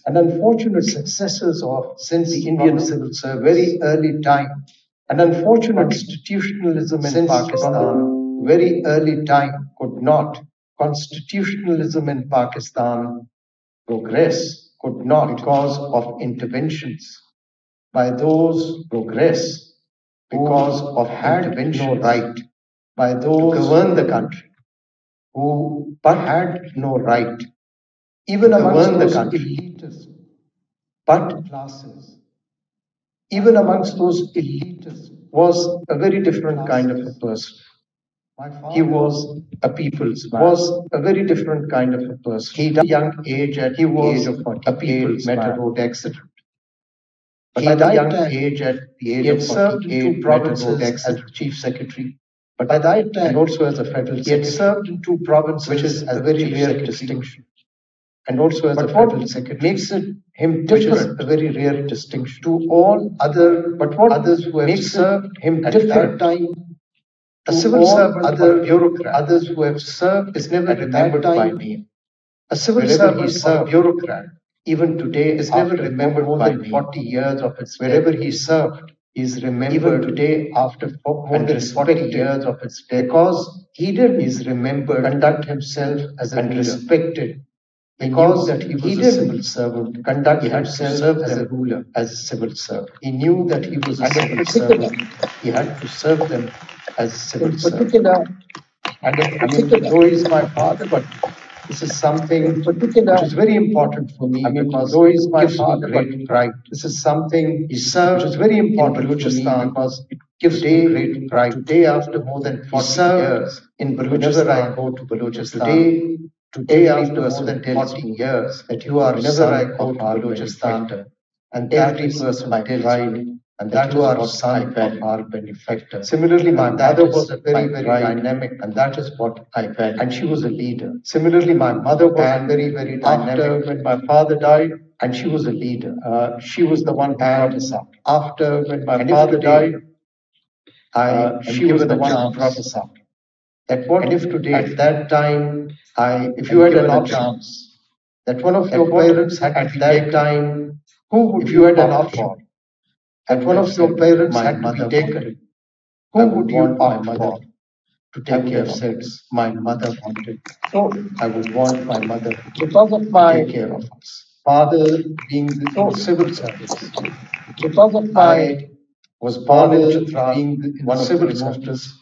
and unfortunate successors of since the Indian civil service, very early time, and unfortunate constitutionalism in Pakistan, very early time could not. Constitutionalism in Pakistan progress could not because of interventions by those progress because of had no right by those to govern the country who but had no right even amongst those elitist but classes even amongst those elitists was a very different kind of a person. He was a people's man. Was a very different kind of a person. He died at a young age at the age of 48, a people's met a road accident. But by that young age, at the age of 48, he had served in two provinces as chief secretary. But by that time, and also as a federal secretary, he had served in two provinces, which is a very rare distinction. And also as a federal secretary, makes it him different, a very rare distinction to all other. But what others who have served him at different that time, a civil servant, other bureaucrat, others who have served is never remembered by name. A civil servant or a bureaucrat, even today, is never remembered more than 40 years of his wherever he served. He is remembered even today after more than 40 years of his death because he did. He is remembered, conduct himself as a and leader. Respected because that he was a civil servant, conduct himself as a ruler, as a civil servant. He knew that he was a civil servant. He had to serve them as a civil servant. And though he's my father, but this is something which is very important for me. Because though he's my father, great pride. This is something he served, which is very important for me because it gives me great pride. Today, after more than 40 years in Balochistan, whenever I go to Balochistan, today after more than 40 years that you are whenever I go to Balochistan, and every person tells pride. And that you are son of our benefactor. Similarly, my mother was a very, very dynamic, and that is what I felt. And she was a leader. Similarly, my mother was very, very dynamic. After when my father died, and she was a leader. She was the one who brought us up. After when my father died, she was the one who brought us up. That what and if today at that time, if you had an option, that one of your parents had at that time, who would you had an option? And one of your parents had to be taken. Who would you opt for to take care of us? My mother wanted. So I would want my mother because of my take care of us. Father being in civil service. Because of my was born in Chitral, being in one of the remotest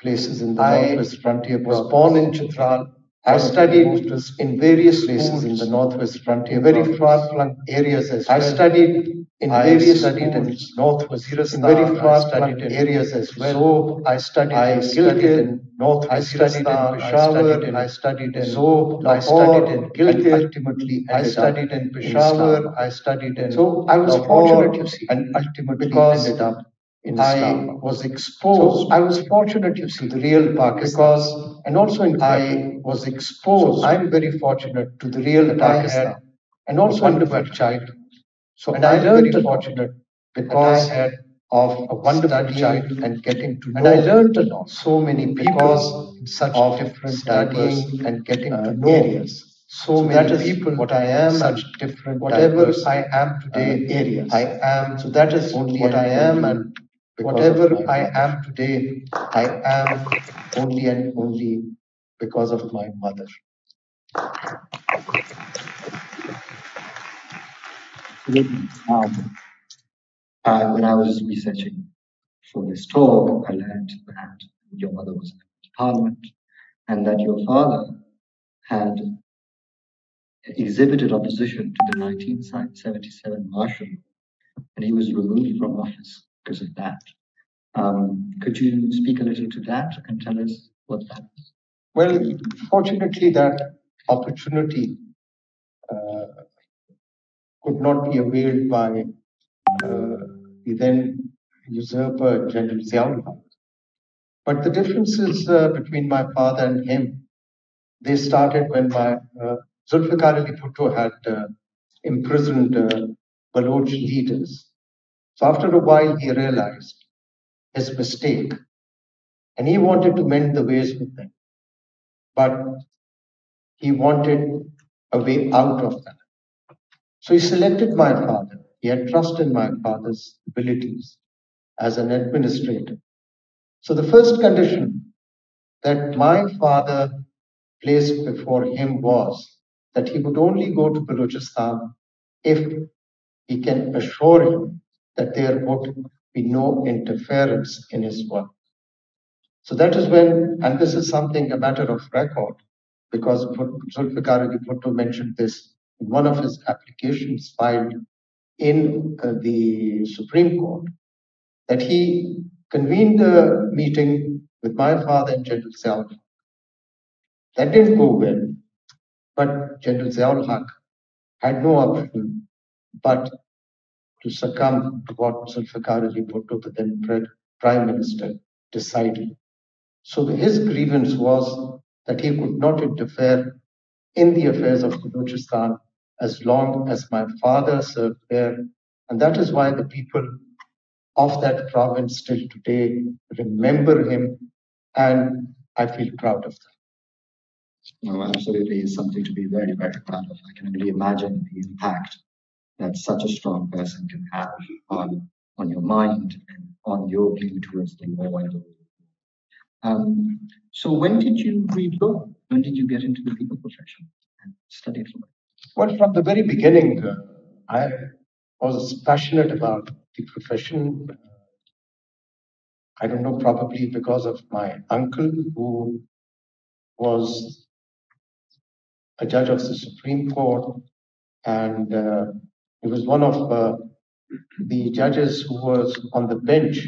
places in the northwest frontier. Was born in Chitral. I studied in various places in the northwest frontier, very far-flung areas as well. I studied in various schools, northwest in very far-flung areas as well. So I studied in northwest Pakistan, I studied in Zob, I studied in Gilgit, ultimately I studied in Peshawar, I studied in so I was fortunate, you see, and ultimately because ended up I was exposed. So I was fortunate, you see, to the real Pakistan. Because, and also in I was exposed. So I'm very fortunate to the real Pakistan. And also a wonderful child. So and I learned very fortunate because I had of a wonderful child and getting to know. And I learned a lot. So many people in such of different studying and getting to know areas. So many people, what I am, such different, whatever I am today, areas. I am. So that is only what I am, and whatever I am today, I am only and only because of my mother. When I was researching for this talk, I learned that your mother was in Parliament and that your father had exhibited opposition to the 1977 martial law, and he was removed from office because of that. Could you speak a little to that and tell us what that is? Well, fortunately, that opportunity could not be availed by the then usurper General Ziaul. But the differences between my father and him, they started when my Zulfikar Ali Bhutto had imprisoned Baloch leaders. So after a while, he realized his mistake, and he wanted to mend the ways with them. But he wanted a way out of that. So he selected my father. He had trust in my father's abilities as an administrator. So the first condition that my father placed before him was that he would only go to Balochistan if he can assure him that there would be no interference in his work. So that is when, and this is something a matter of record, because Zulfikar Ali Bhutto mentioned this in one of his applications filed in the Supreme Court, that he convened a meeting with my father and General Ziaul. That didn't go well, but General Ziaul Haq had no option but to succumb to what Zulfikar Ali Bhutto, the then Prime Minister, decided. So his grievance was that he could not interfere in the affairs of Balochistan as long as my father served there. And that is why the people of that province still today remember him, and I feel proud of that. No, absolutely is something to be very, very proud of. I can only imagine the impact that such a strong person can have on your mind and on your view towards the law and the rule. So when did you read law? When did you get into the legal profession and study law? Well, from the very beginning, I was passionate about the profession. I don't know, probably because of my uncle, who was a judge of the Supreme Court, and he was one of the judges who was on the bench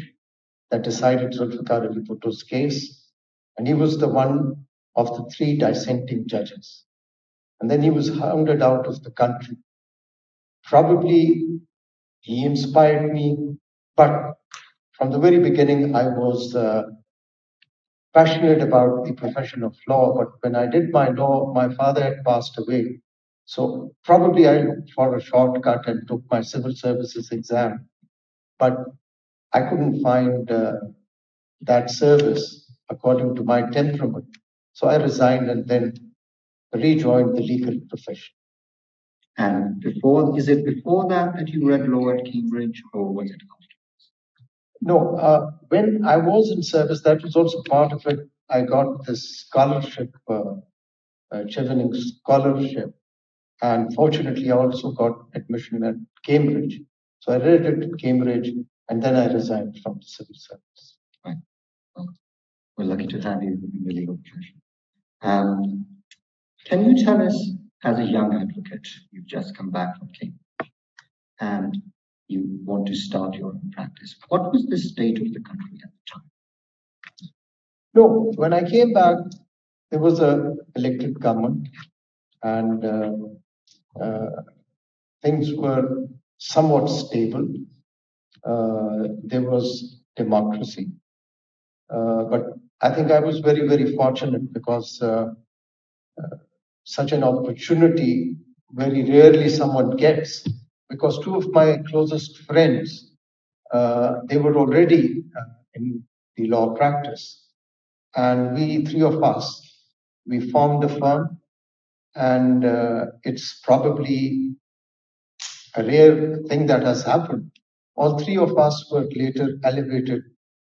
that decided Zulfikar Ali Bhutto's case, and he was the one of the three dissenting judges. And then he was hounded out of the country. Probably he inspired me, but from the very beginning, I was passionate about the profession of law. But when I did my law, my father had passed away. So probably I looked for a shortcut and took my civil services exam. But I couldn't find that service according to my temperament. So I resigned and then rejoined the legal profession. And is it before that you read law at Cambridge, or was it after? No, when I was in service, that was also part of it. I got this scholarship, Chevening scholarship, and fortunately, I also got admission at Cambridge. So I read it at Cambridge, and then I resigned from the civil service. Right. Well, we're lucky to have you in the legal profession. Can you tell us, as a young advocate, you've just come back from Cambridge, and you want to start your own practice, what was the state of the country at the time? No, when I came back, there was an elected government, and things were somewhat stable. There was democracy. But I think I was very, very fortunate because such an opportunity very rarely someone gets. Because two of my closest friends, they were already in the law practice. And we, three of us, we formed a firm, and it's probably a rare thing that has happened. All three of us were later elevated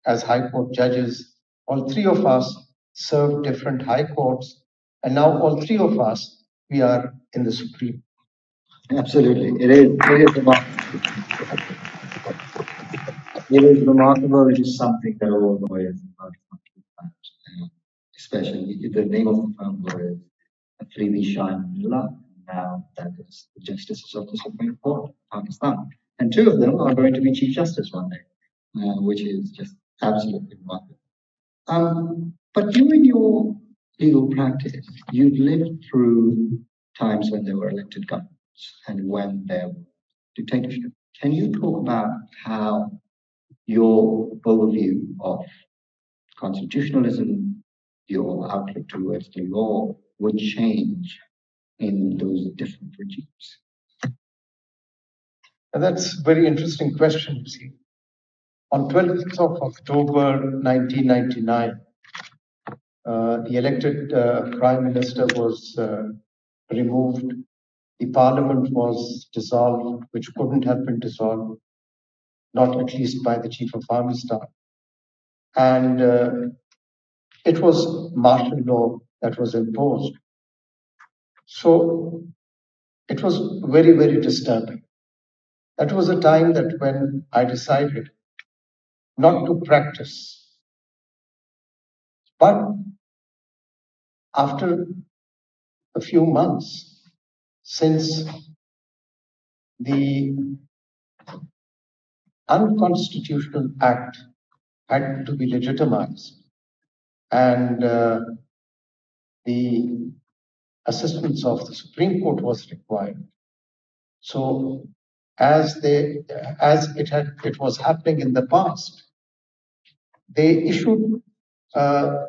as High Court judges. All three of us served different high courts, and now all three of us, we are in the Supreme. Absolutely. It is remarkable. It is remarkable. It is something that all lawyers are about, especially the name of the firm was Athar Minallah. Now that is the Justices of the Supreme Court of Pakistan. And two of them are going to be Chief Justice one day, which is just absolutely remarkable. But during your legal practice, you've lived through times when there were elected governments and when there were dictatorship. Can you talk about how your overview of constitutionalism, your outlook towards the law would change in those different regimes? And that's a very interesting question, you see. On 12th of October 1999, the elected Prime Minister was removed, the parliament was dissolved, which couldn't have been dissolved, not at least by the chief of army staff. And it was martial law that was imposed. So it was very, very disturbing. That was a time that when I decided not to practice. But after a few months, since the unconstitutional act had to be legitimized and the assistance of the Supreme Court was required. So as it was happening in the past, they issued a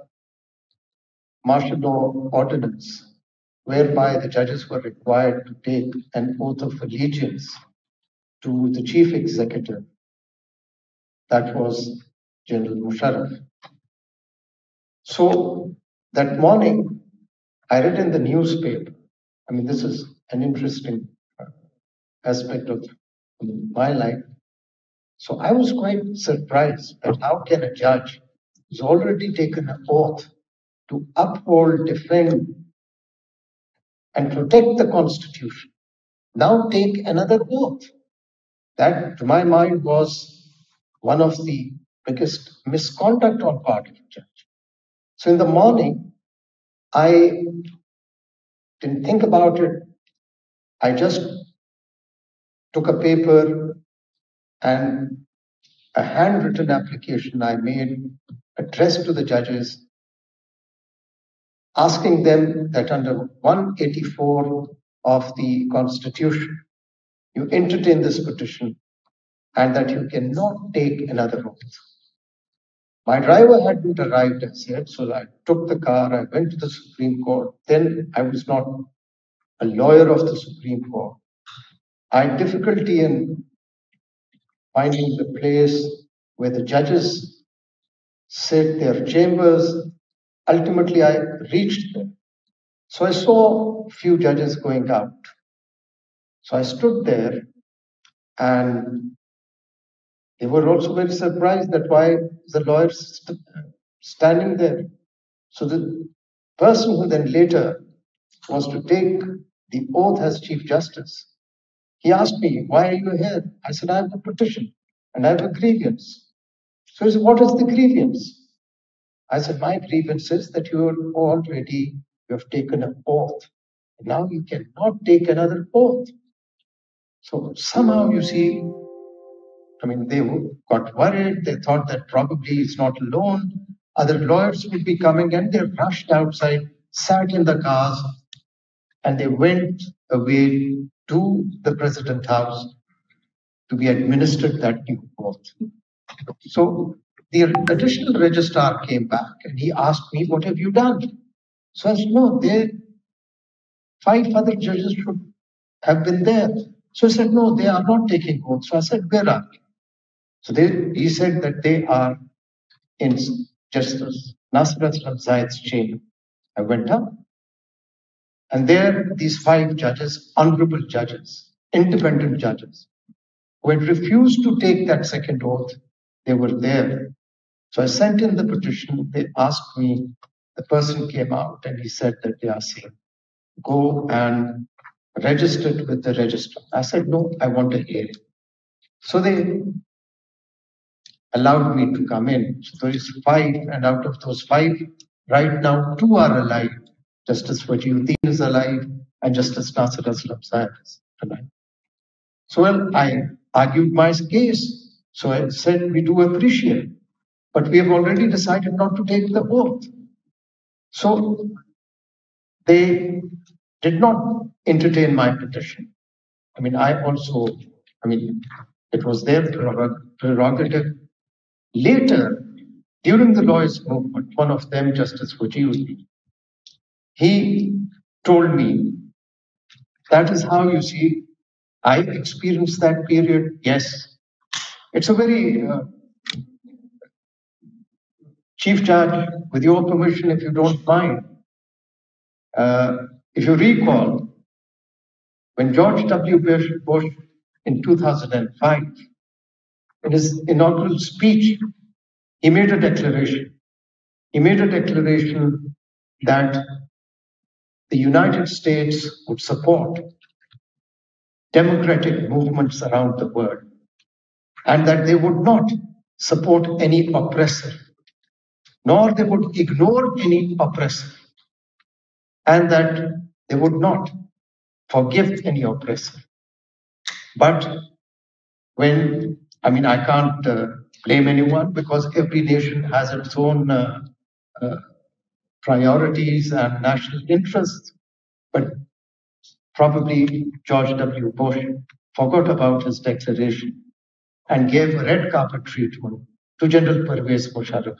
martial law ordinance whereby the judges were required to take an oath of allegiance to the chief executive, that was General Musharraf. So that morning, I read in the newspaper, I mean, this is an interesting aspect of my life. So I was quite surprised that how can a judge who's already taken an oath to uphold, defend, and protect the Constitution now take another oath? That, to my mind, was one of the biggest misconduct on part of the judge. So in the morning, I didn't think about it. I just took a paper and a handwritten application I made addressed to the judges, asking them that under 184 of the Constitution, you entertain this petition and that you cannot take another oath. My driver hadn't arrived as yet, so I took the car, I went to the Supreme Court. Then I was not a lawyer of the Supreme Court. I had difficulty in finding the place where the judges sit, their chambers. Ultimately, I reached there. So I saw a few judges going out. So I stood there and they were also very surprised that why the lawyers standing there. So the person who then later was to take the oath as Chief Justice, he asked me, why are you here? I said, I have a petition and I have a grievance. So he said, what is the grievance? I said, my grievance is that you have taken an oath. Now you cannot take another oath. So somehow, you see, I mean, they got worried. They thought that probably he's not alone. Other lawyers would be coming, and they rushed outside, sat in the cars, and they went away to the President House to be administered that new oath. So the additional registrar came back and he asked me, what have you done? So I said, no, 5 other judges should have been there. So he said, no, they are not taking oath. So I said, where are they? So he said that they are in Justice Nasir Aslam Zayed's chamber. I went up, and there these 5 judges, honorable judges, independent judges, who had refused to take that second oath, they were there. So I sent in the petition. They asked me, the person came out and he said that they are saying, go and register it with the registrar. I said, no, I want a hearing. So they allowed me to come in. So there is 5, and out of those 5, right now 2 are alive. Justice Wajiuddin is alive, and Justice Nasir Aslam Zayed is alive. So well, I argued my case. So I said, we do appreciate, but we have already decided not to take the oath. So they did not entertain my petition. I mean, it was their prerogative. Later, during the lawyers' movement, one of them, Justice Wajiuddin, he told me, that is how you see, I experienced that period. Yes, it's a very, Chief Judge, with your permission, if you don't mind, if you recall, When George W. Bush in 2005, in his inaugural speech, he made a declaration. He made a declaration that the United States would support democratic movements around the world and that they would not support any oppressor, nor they would ignore any oppressor, and that they would not forgive any oppressor. But I can't blame anyone because every nation has its own priorities and national interests. But probably George W. Bush forgot about his declaration and gave a red carpet treatment to General Pervez Musharraf.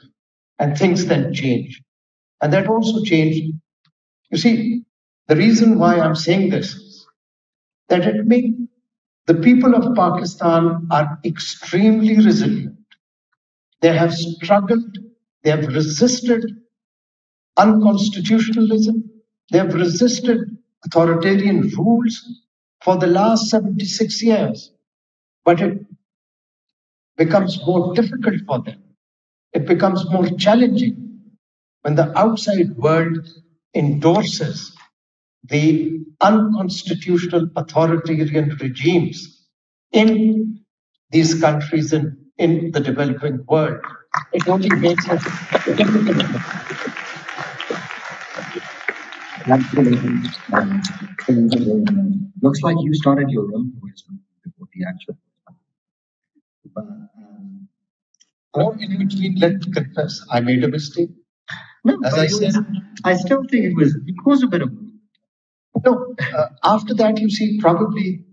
And things then changed. And that also changed. You see, the reason why I'm saying this is that the people of Pakistan are extremely resilient. They have struggled, they have resisted unconstitutionalism, they have resisted authoritarian rules for the last 76 years. But it becomes more difficult for them. It becomes more challenging when the outside world endorses the unconstitutional authoritarian regimes in these countries and in the developing world. It only makes it difficult. Looks like you started your own voice before the actual. In between, let me confess, I made a mistake. No, as I said, I still think it was a bit of. No, after that, you see, probably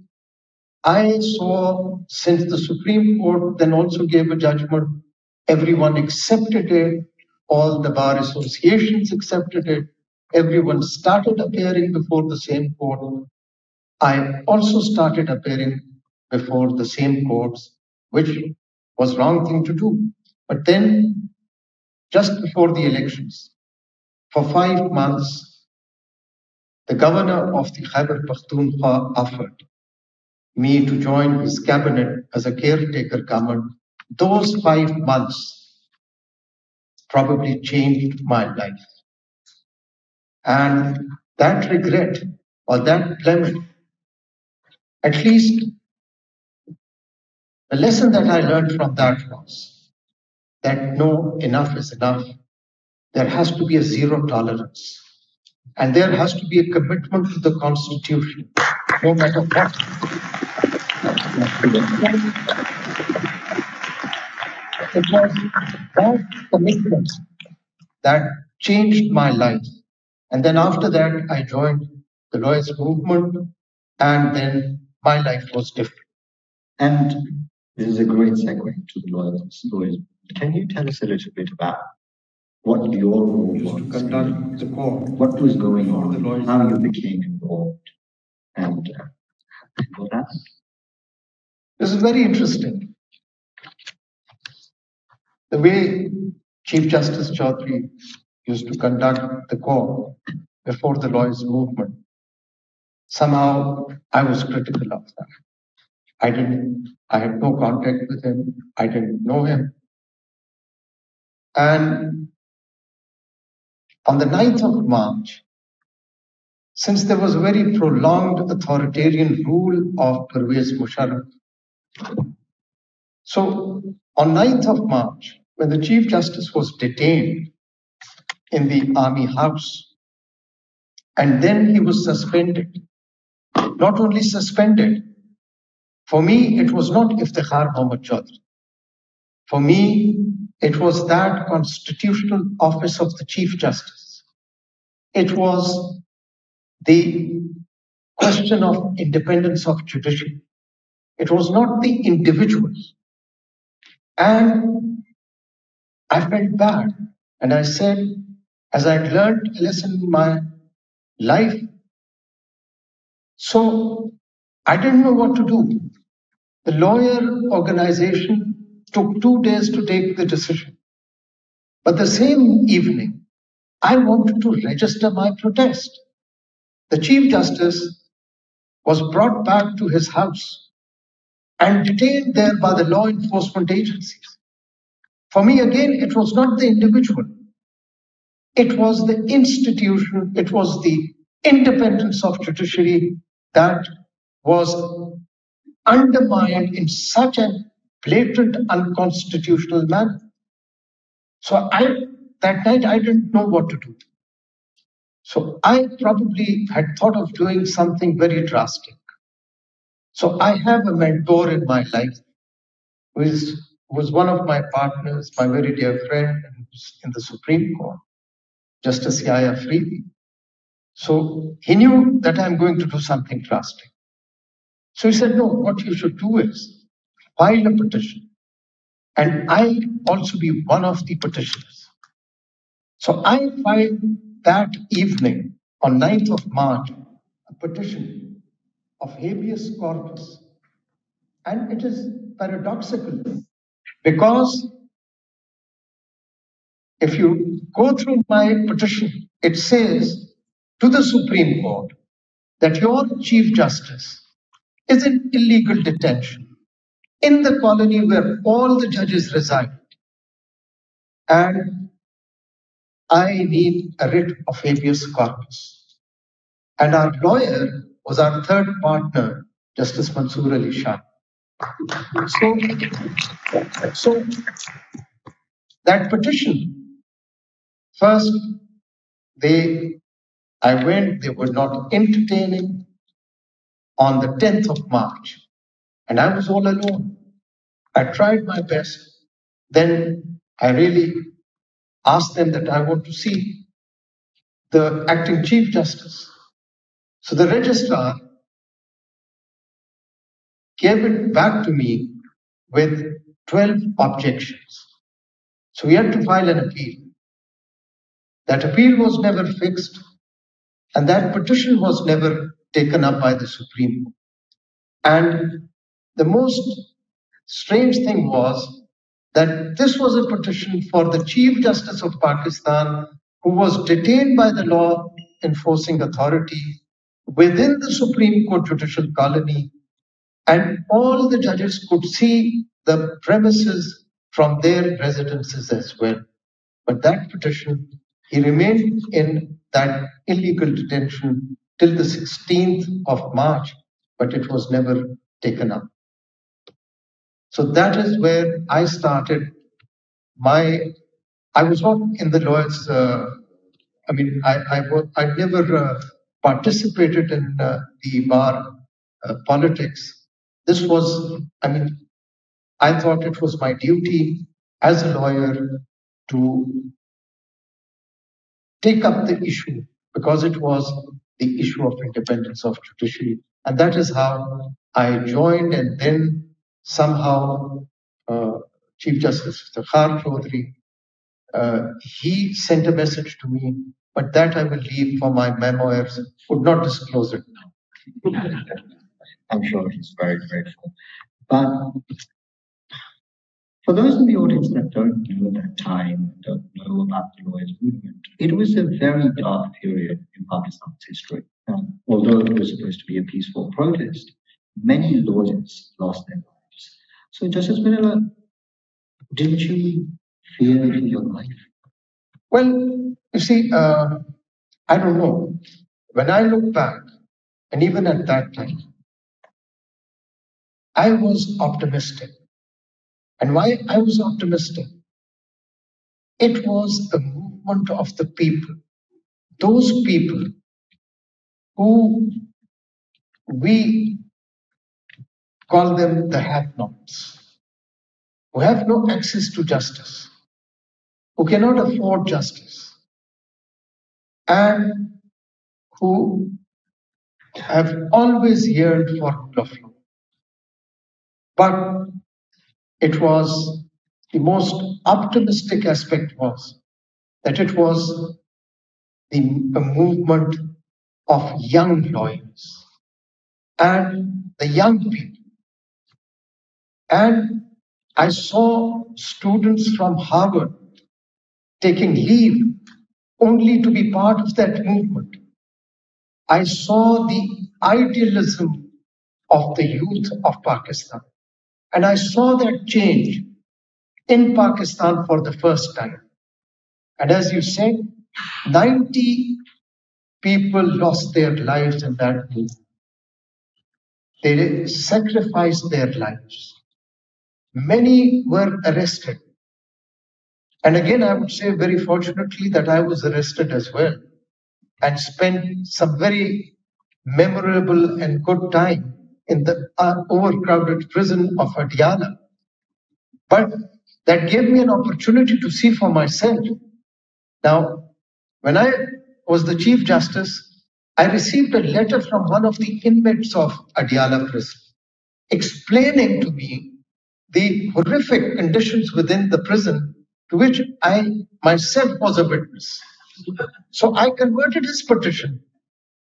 I saw since the Supreme Court then also gave a judgment, everyone accepted it, all the bar associations accepted it, everyone started appearing before the same court. I also started appearing before the same courts, which was wrong thing to do. But then, just before the elections, for 5 months, the governor of the Khyber Pakhtunkhwa offered me to join his cabinet as a caretaker government. Those 5 months probably changed my life. And that regret or that blemish, at least the lesson that I learned from that was that no, enough is enough. There has to be a zero tolerance. And there has to be a commitment to the Constitution, no matter what. It was that commitment that changed my life. And then after that, I joined the lawyers movement, and then my life was different. And this is a great segue to the lawyers. Can you tell us a little bit about what your role was to conduct the court? What was going on? How you became involved? And what happened? This is very interesting. The way Chief Justice Chaudhary used to conduct the court before the lawyers movement, somehow I was critical of that. I had no contact with him. I didn't know him. And on the 9th of March, since there was a very prolonged authoritarian rule of Pervez Musharraf, so on 9th of March, when the Chief Justice was detained in the Army House, and then he was suspended, not only suspended, for me, it was not Iftikhar Mohammad Chaudhary. For me, it was that constitutional office of the Chief Justice. It was the question of independence of judiciary. It was not the individual. And I felt bad. And I said, as I had learned a lesson in my life, so I didn't know what to do. The lawyer organization took 2 days to take the decision. But the same evening, I wanted to register my protest. The Chief Justice was brought back to his house and detained there by the law enforcement agencies. For me, again, it was not the individual. It was the institution, it was the independence of judiciary that was undermined in such a blatant unconstitutional manner. So that night I didn't know what to do. So I probably had thought of doing something very drastic. So I have a mentor in my life who was one of my partners, my very dear friend, and who's in the Supreme Court, Justice Yahya Afridi. So he knew that I'm going to do something drastic. So he said, no, what you should do is file a petition. And I'll also be one of the petitioners. So I filed that evening on 9th of March a petition of habeas corpus. And it is paradoxical because if you go through my petition, it says to the Supreme Court that your Chief Justice is in illegal detention in the colony where all the judges reside. And I need a writ of habeas corpus. And our lawyer was our third partner, Justice Mansoor Ali Shah. So that petition, first, I went, they were not entertaining on the 10th of March. And I was all alone. I tried my best. Then I really asked them that I want to see the acting Chief Justice. So the registrar gave it back to me with 12 objections. So we had to file an appeal. That appeal was never fixed, and that petition was never taken up by the Supreme Court. And the most strange thing was that this was a petition for the Chief Justice of Pakistan, who was detained by the law enforcing authority within the Supreme Court judicial colony, and all the judges could see the premises from their residences as well. But that petition, he remained in that illegal detention till the 16th of March, but it was never taken up. So that is where I started I was not in the lawyers, I never participated in the bar politics. This was, I thought it was my duty as a lawyer to take up the issue because it was the issue of independence of judiciary. And that is how I joined, and then somehow Chief Justice Athar Chaudhry, he sent a message to me, but that I will leave for my memoirs, would not disclose it now. I'm sure he's very grateful. But for those in the audience that don't know that time, don't know about the lawyers' movement, it was a very dark period in Pakistan's history. Although it was supposed to be a peaceful protest, many lawyers lost their lives. So, Justice Minallah, didn't you fear for your life? Well, you see, I don't know. When I look back, and even at that time, I was optimistic. And why I was optimistic? It was a movement of the people. Those people who we call them the have-nots, who have no access to justice, who cannot afford justice, and who have always yearned for rule of law. But it was the most optimistic aspect was that it was a movement of young lawyers and the young people. And I saw students from Harvard taking leave only to be part of that movement. I saw the idealism of the youth of Pakistan. And I saw that change in Pakistan for the first time. And as you said, 90 people lost their lives in that movement. They sacrificed their lives. Many were arrested. And again, I would say very fortunately that I was arrested as well and spent some very memorable and good time in the overcrowded prison of Adiala. But that gave me an opportunity to see for myself. Now, when I was the Chief Justice, I received a letter from one of the inmates of Adiala prison explaining to me the horrific conditions within the prison to which I myself was a witness. So I converted his petition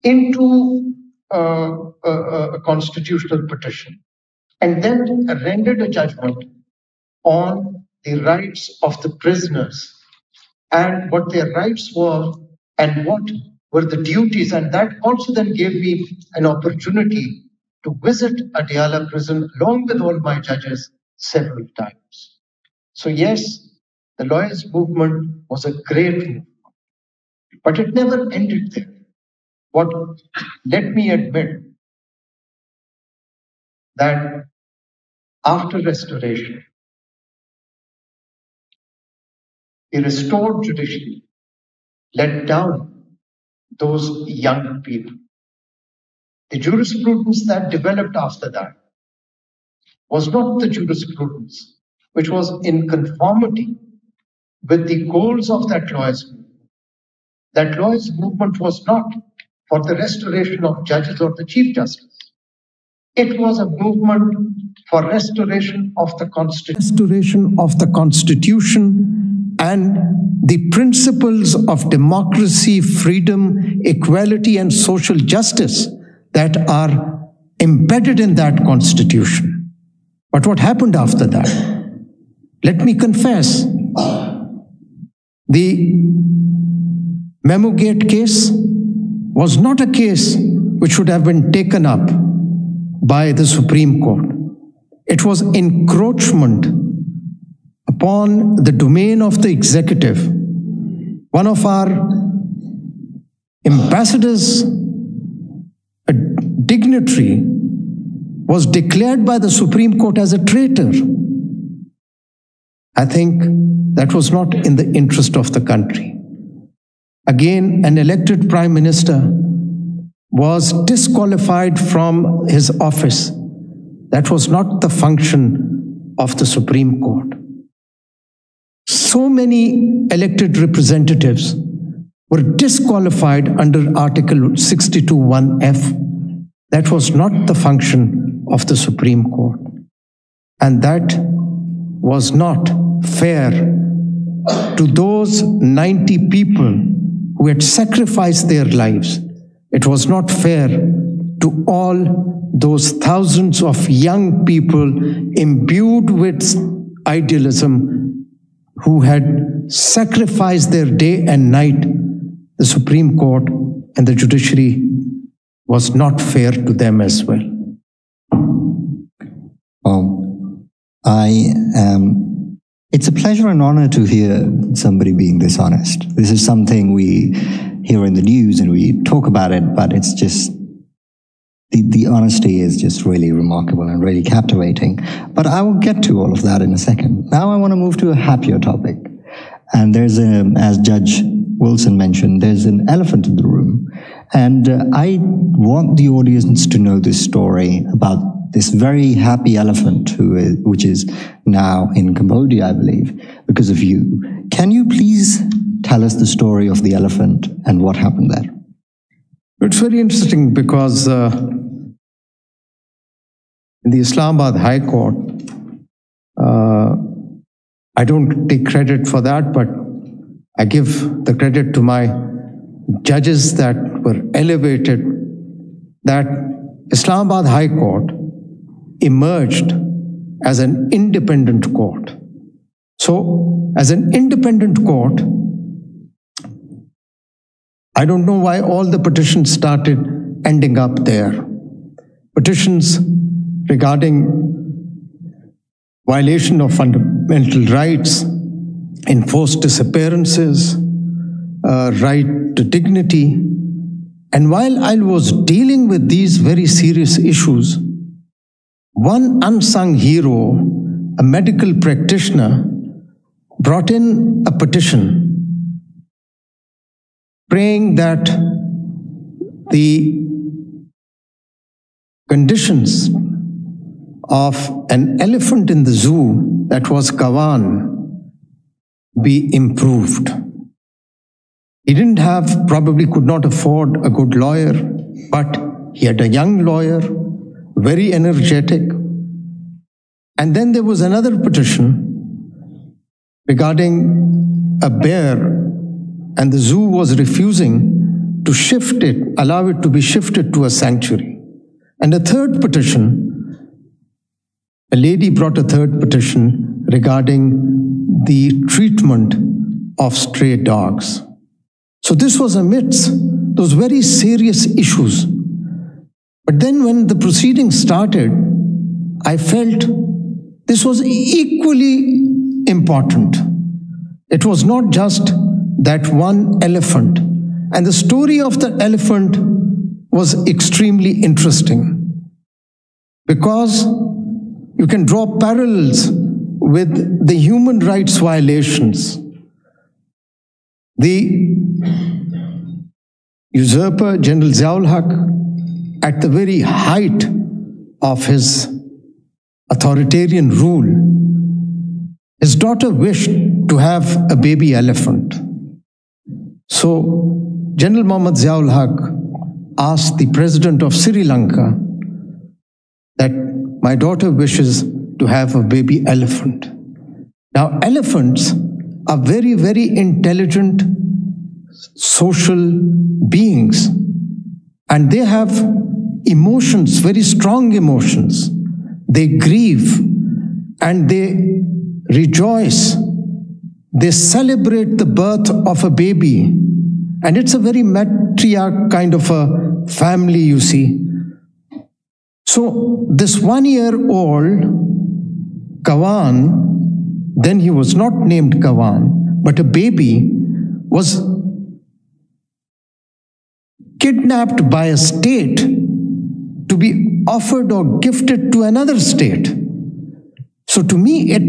into a constitutional petition and then rendered a judgment on the rights of the prisoners and what their rights were and what were the duties. And that also then gave me an opportunity to visit Adiala prison along with all my judges several times. So yes, the lawyers' movement was a great movement, but it never ended there. What let me admit that after restoration, the restored judiciary let down those young people. The jurisprudence that developed after that was not the jurisprudence which was in conformity with the goals of that lawyers' movement. That lawyers' movement was not for the restoration of judges or the Chief Justice. It was a movement for restoration of the Constitution and the principles of democracy, freedom, equality, and social justice that are embedded in that Constitution. But what happened after that? Let me confess, the Memogate case was not a case which should have been taken up by the Supreme Court. It was encroachment upon the domain of the executive. One of our ambassadors, a dignitary, was declared by the Supreme Court as a traitor. I think that was not in the interest of the country. Again, an elected prime minister was disqualified from his office. That was not the function of the Supreme Court. So many elected representatives were disqualified under Article 62(1)(f). That was not the function of the Supreme Court. And that was not fair to those 90 people who had sacrificed their lives. It was not fair to all those thousands of young people imbued with idealism who had sacrificed their day and night. The Supreme Court and the judiciary was not fair to them as well. It's a pleasure and honor to hear somebody being this honest. This is something we hear in the news and we talk about it, but it's just, the honesty is just really remarkable and really captivating. But I will get to all of that in a second. Now I want to move to a happier topic. And there's as Judge Wilson mentioned, there's an elephant in the room. And I want the audience to know this story about this very happy elephant which is now in Cambodia, I believe, because of you. Can you please tell us the story of the elephant and what happened there? It's very interesting because in the Islamabad High Court, I don't take credit for that, but I give the credit to my judges that were elevated, that Islamabad High Court emerged as an independent court. So, as an independent court, I don't know why all the petitions started ending up there. petitions regarding violation of fundamental rights, enforced disappearances, right to dignity. And while I was dealing with these very serious issues, one unsung hero, a medical practitioner, brought in a petition praying that the conditions of an elephant in the zoo that was Kawan be improved. He didn't have, probably could not afford a good lawyer, but he had a young lawyer, very energetic. And then there was another petition regarding a bear, and the zoo was refusing to shift it, allow it to be shifted to a sanctuary. And a third petition, a lady brought a third petition regarding the treatment of stray dogs. So this was amidst those very serious issues. But then when the proceedings started, I felt this was equally important. It was not just that one elephant. And the story of the elephant was extremely interesting because you can draw parallels with the human rights violations. The usurper, General Ziaul Haq, at the very height of his authoritarian rule, his daughter wished to have a baby elephant. So General Muhammad Ziaul Haq asked the president of Sri Lanka that my daughter wishes to have a baby elephant. Now, elephants are very, very intelligent social beings, and they have emotions, very strong emotions. They grieve and they rejoice. They celebrate the birth of a baby. And it's a very matriarch kind of a family, you see. So this 1-year-old Kawan, then he was not named Kawan, but a baby, was kidnapped by a state to be offered or gifted to another state. So to me, it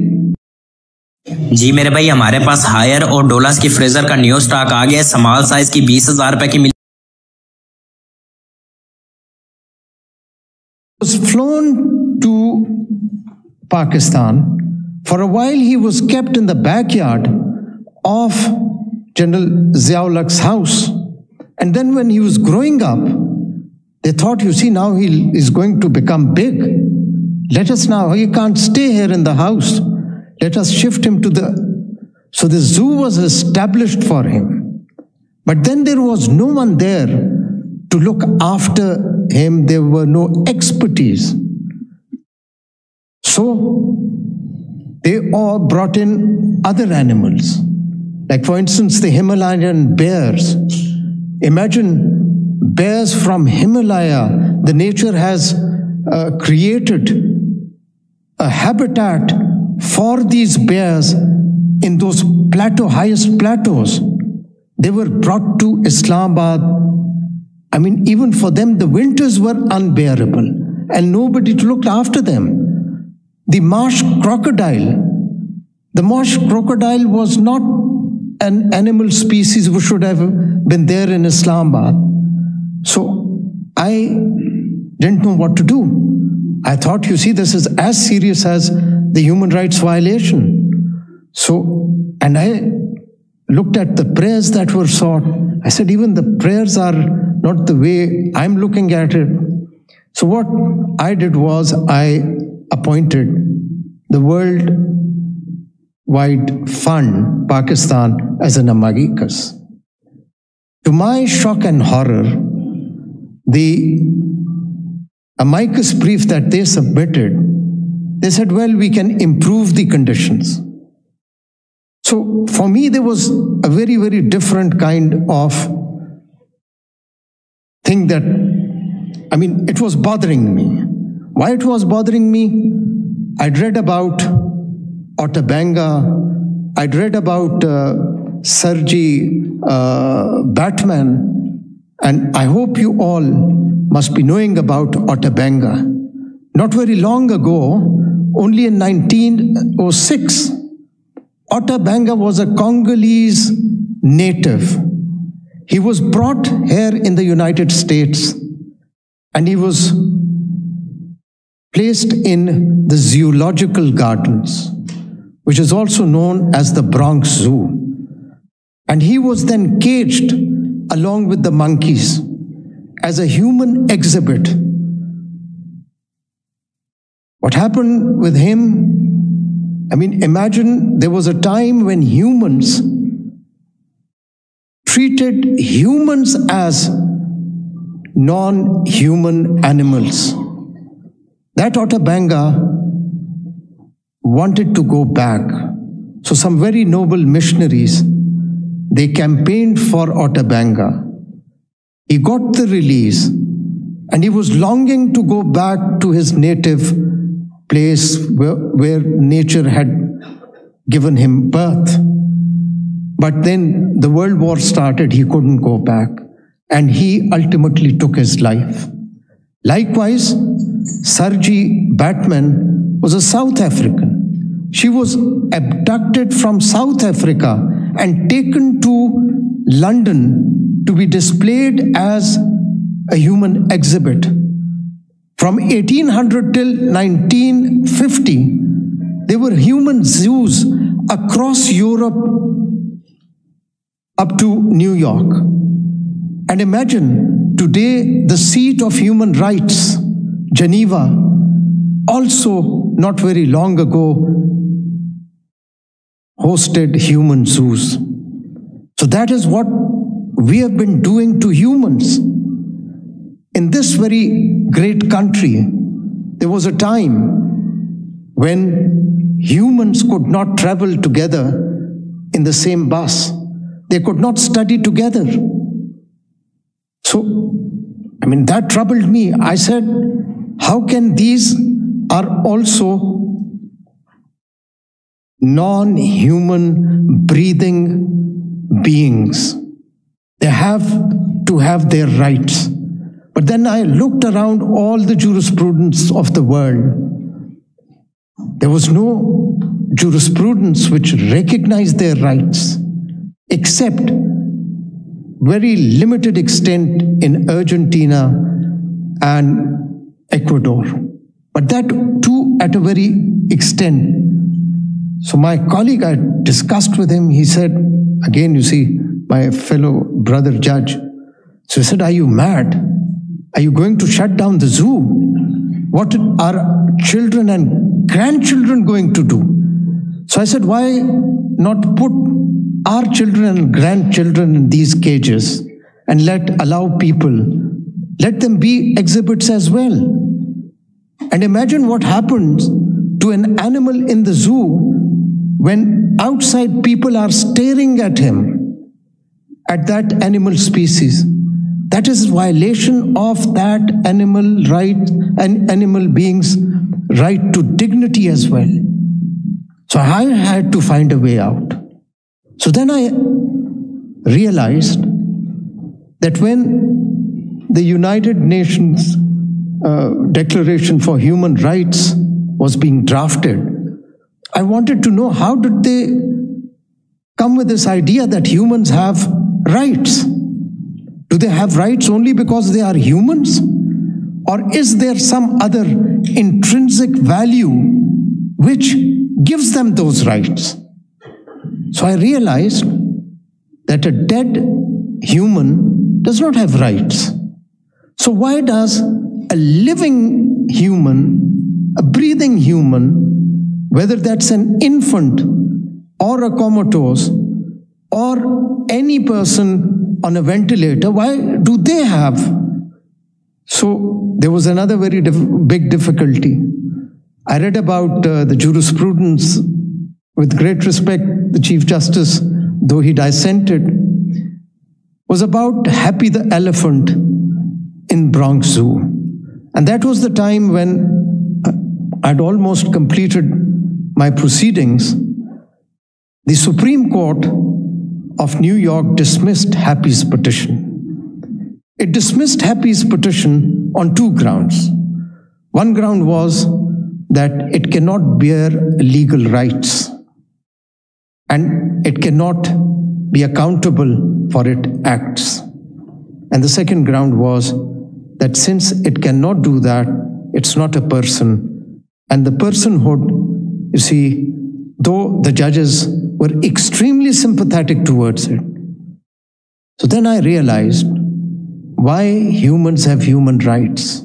जी मेरे भाई, हमारे पास higher और डोलास की Fraser का new stock आ गया। Small size की 20,000 रुपए की मिली। Was flown to Pakistan. For a while, he was kept in the backyard of General Ziaul Haq's house. And then when he was growing up, they thought, you see, now he is going to become big. Let us now, he can't stay here in the house. Let us shift him to the... So the zoo was established for him. But then there was no one there to look after him. There were no expertise. So they all brought in other animals. Like for instance, the Himalayan bears. Imagine bears from Himalaya. The nature has created a habitat for these bears in those highest plateaus. They were brought to Islamabad. I mean, even for them, the winters were unbearable and nobody to look after them. The marsh crocodile was not an animal species which should have been there in Islamabad. So I didn't know what to do. I thought, you see, this is as serious as the human rights violation. So, and I looked at the prayers that were sought. I said, even the prayers are not the way I'm looking at it. So what I did was I appointed the Worldwide Fund, Pakistan, as an amicus. To my shock and horror, the amicus brief that they submitted, they said, well, we can improve the conditions. So for me, there was a very, very different kind of thing that, I mean, it was bothering me. Why it was bothering me? I'd read about Otabanga, I'd read about Sergei Batman, and I hope you all must be knowing about Otabanga. Not very long ago, only in 1906, Otabanga was a Congolese native. He was brought here in the United States and he was placed in the zoological gardens, which is also known as the Bronx Zoo. And he was then caged along with the monkeys as a human exhibit. What happened with him? I mean, imagine there was a time when humans treated humans as non-human animals. That Otabanga wanted to go back. So some very noble missionaries, they campaigned for Otabanga. He got the release and he was longing to go back to his native place where nature had given him birth. But then the World War started, he couldn't go back, and he ultimately took his life. Likewise, Sergei Batman was a South African. She was abducted from South Africa and taken to London to be displayed as a human exhibit. From 1800 till 1950, there were human zoos across Europe up to New York. And imagine today the seat of human rights, Geneva, also not very long ago hosted human zoos. So that is what we have been doing to humans. In this very great country, there was a time when humans could not travel together in the same bus. They could not study together. So, I mean, that troubled me. I said, how can these are also non-human breathing beings? They have to have their rights. But then I looked around all the jurisprudence of the world. There was no jurisprudence which recognized their rights, except very limited extent in Argentina and Ecuador. But that too at a very extent. So my colleague, I discussed with him, he said, again, you see, my fellow brother judge. So he said, are you mad? Are you going to shut down the zoo? What are children and grandchildren going to do? So I said, why not put our children and grandchildren in these cages and allow people, let them be exhibits as well. And imagine what happens to an animal in the zoo when outside people are staring at him, at that animal species. That is violation of that animal right and animal beings' right to dignity as well. So I had to find a way out. So then I realized that when the United Nations Declaration for Human Rights was being drafted, I wanted to know how did they come with this idea that humans have rights? Do they have rights only because they are humans? Or is there some other intrinsic value which gives them those rights? So I realized that a dead human does not have rights. So why does a living human, a breathing human, whether that's an infant or a comatose or any person on a ventilator, why do they have? So there was another very big difficulty. I read about the jurisprudence. With great respect, the Chief Justice, though he dissented, was about Happy the elephant in Bronx Zoo. And that was the time when I'd almost completed my proceedings, the Supreme Court of New York dismissed Happy's petition. It dismissed Happy's petition on two grounds. One ground was that it cannot bear legal rights and it cannot be accountable for its acts. And the second ground was that since it cannot do that, it's not a person. And the personhood, you see, though the judges were extremely sympathetic towards it. So then I realized why humans have human rights.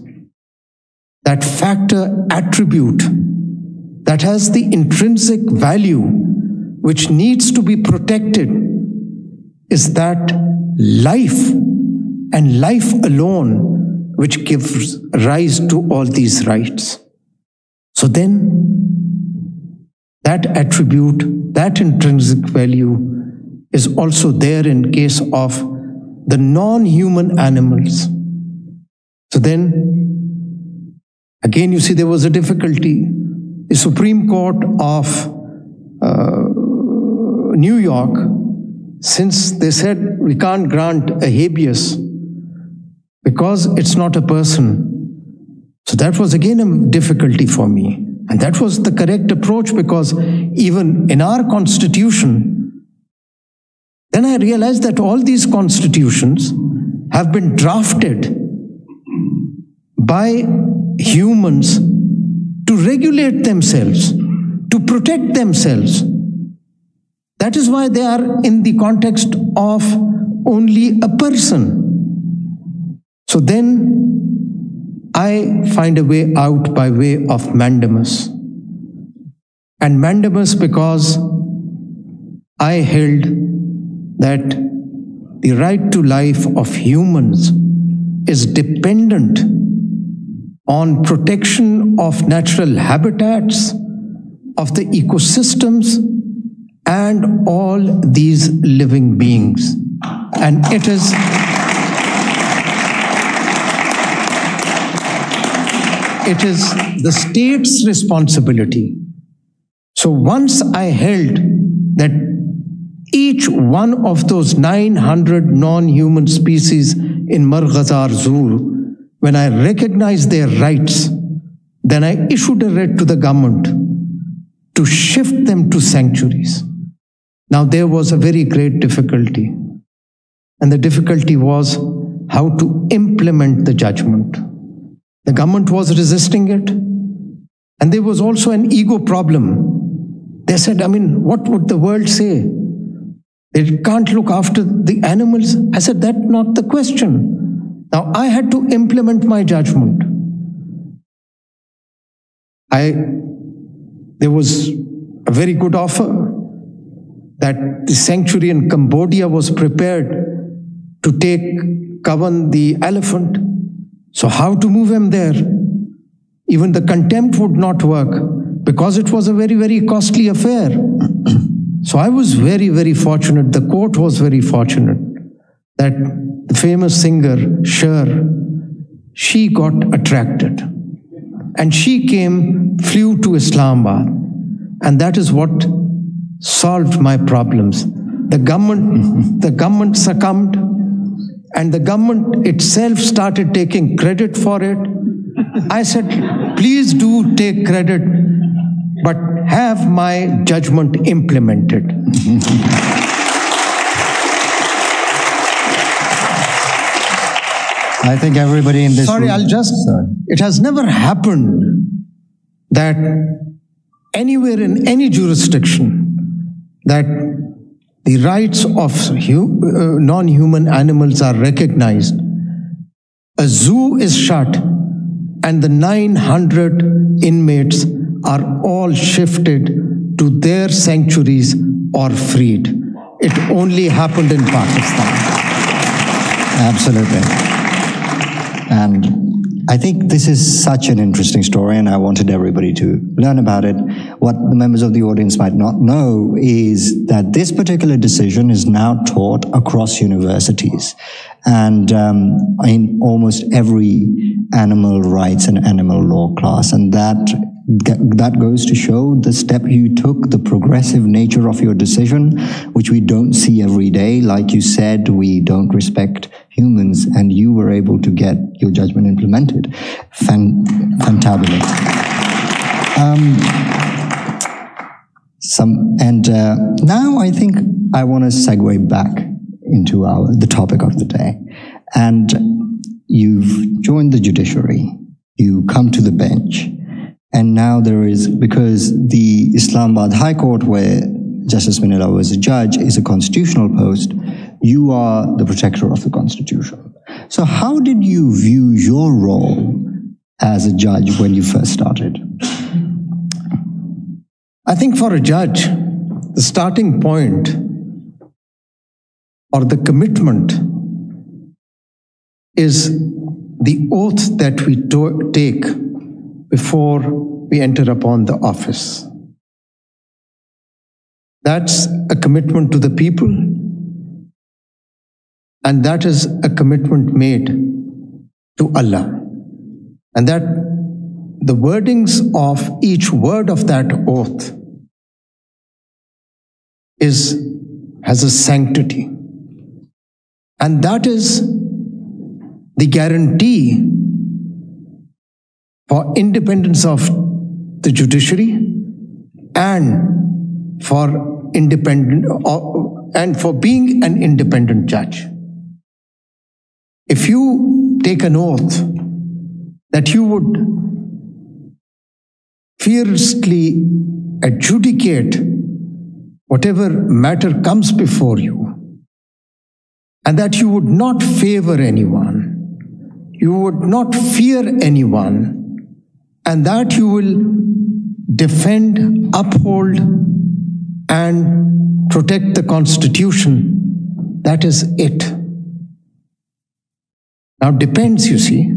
That factor attribute that has the intrinsic value which needs to be protected is that life and life alone which gives rise to all these rights. So then that attribute, that intrinsic value is also there in case of the non-human animals. So then, again, you see, there was a difficulty. The Supreme Court of New York, since they said we can't grant a habeas because it's not a person. So that was again a difficulty for me. And that was the correct approach, because even in our constitution, then I realized that all these constitutions have been drafted by humans to regulate themselves, to protect themselves. That is why they are in the context of only a person. So then I find a way out by way of mandamus. And mandamus because I held that the right to life of humans is dependent on protection of natural habitats, of the ecosystems, and all these living beings. And it is the state's responsibility. So once I held that each one of those 900 non-human species in Marghazar Zoo, when I recognized their rights, then I issued a writ to the government to shift them to sanctuaries. Now there was a very great difficulty, and the difficulty was how to implement the judgment. The government was resisting it, and there was also an ego problem. They said, I mean, what would the world say? They can't look after the animals. I said, that's not the question. Now I had to implement my judgment. There was a very good offer that the sanctuary in Cambodia was prepared to govern the elephant. So how to move him there? Even the contempt would not work because it was a very, very costly affair. So I was very, very fortunate. The court was very fortunate that the famous singer, Cher, she got attracted. And she flew to Islamabad. And that is what solved my problems. The government succumbed, and the government itself started taking credit for it. I said, please do take credit, but have my judgment implemented. I think everybody in this Sorry, room... It has never happened that anywhere in any jurisdiction that the rights of non-human animals are recognized. A zoo is shut and the 900 inmates are all shifted to their sanctuaries or freed. It only happened in Pakistan. Absolutely. And I think this is such an interesting story, and I wanted everybody to learn about it. What the members of the audience might not know is that this particular decision is now taught across universities. and in almost every animal rights and animal law class. And that goes to show the step you took, the progressive nature of your decision, which we don't see every day. Like you said, we don't respect humans, and you were able to get your judgment implemented. Fantabulous. Now I think I want to segue back into the topic of the day. And you've joined the judiciary, you come to the bench, and now because the Islamabad High Court, where Justice Minallah was a judge, is a constitutional post, you are the protector of the Constitution. So how did you view your role as a judge when you first started? I think for a judge, the starting point or the commitment is the oath that we take before we enter upon the office. That's a commitment to the people, and that is a commitment made to Allah. And that the wordings of each word of that oath has a sanctity. And that is the guarantee for independence of the judiciary and for being an independent judge. If you take an oath that you would fiercely adjudicate whatever matter comes before you, and that you would not favor anyone, you would not fear anyone, and that you will defend, uphold, and protect the Constitution, that is it. Now it depends, you see.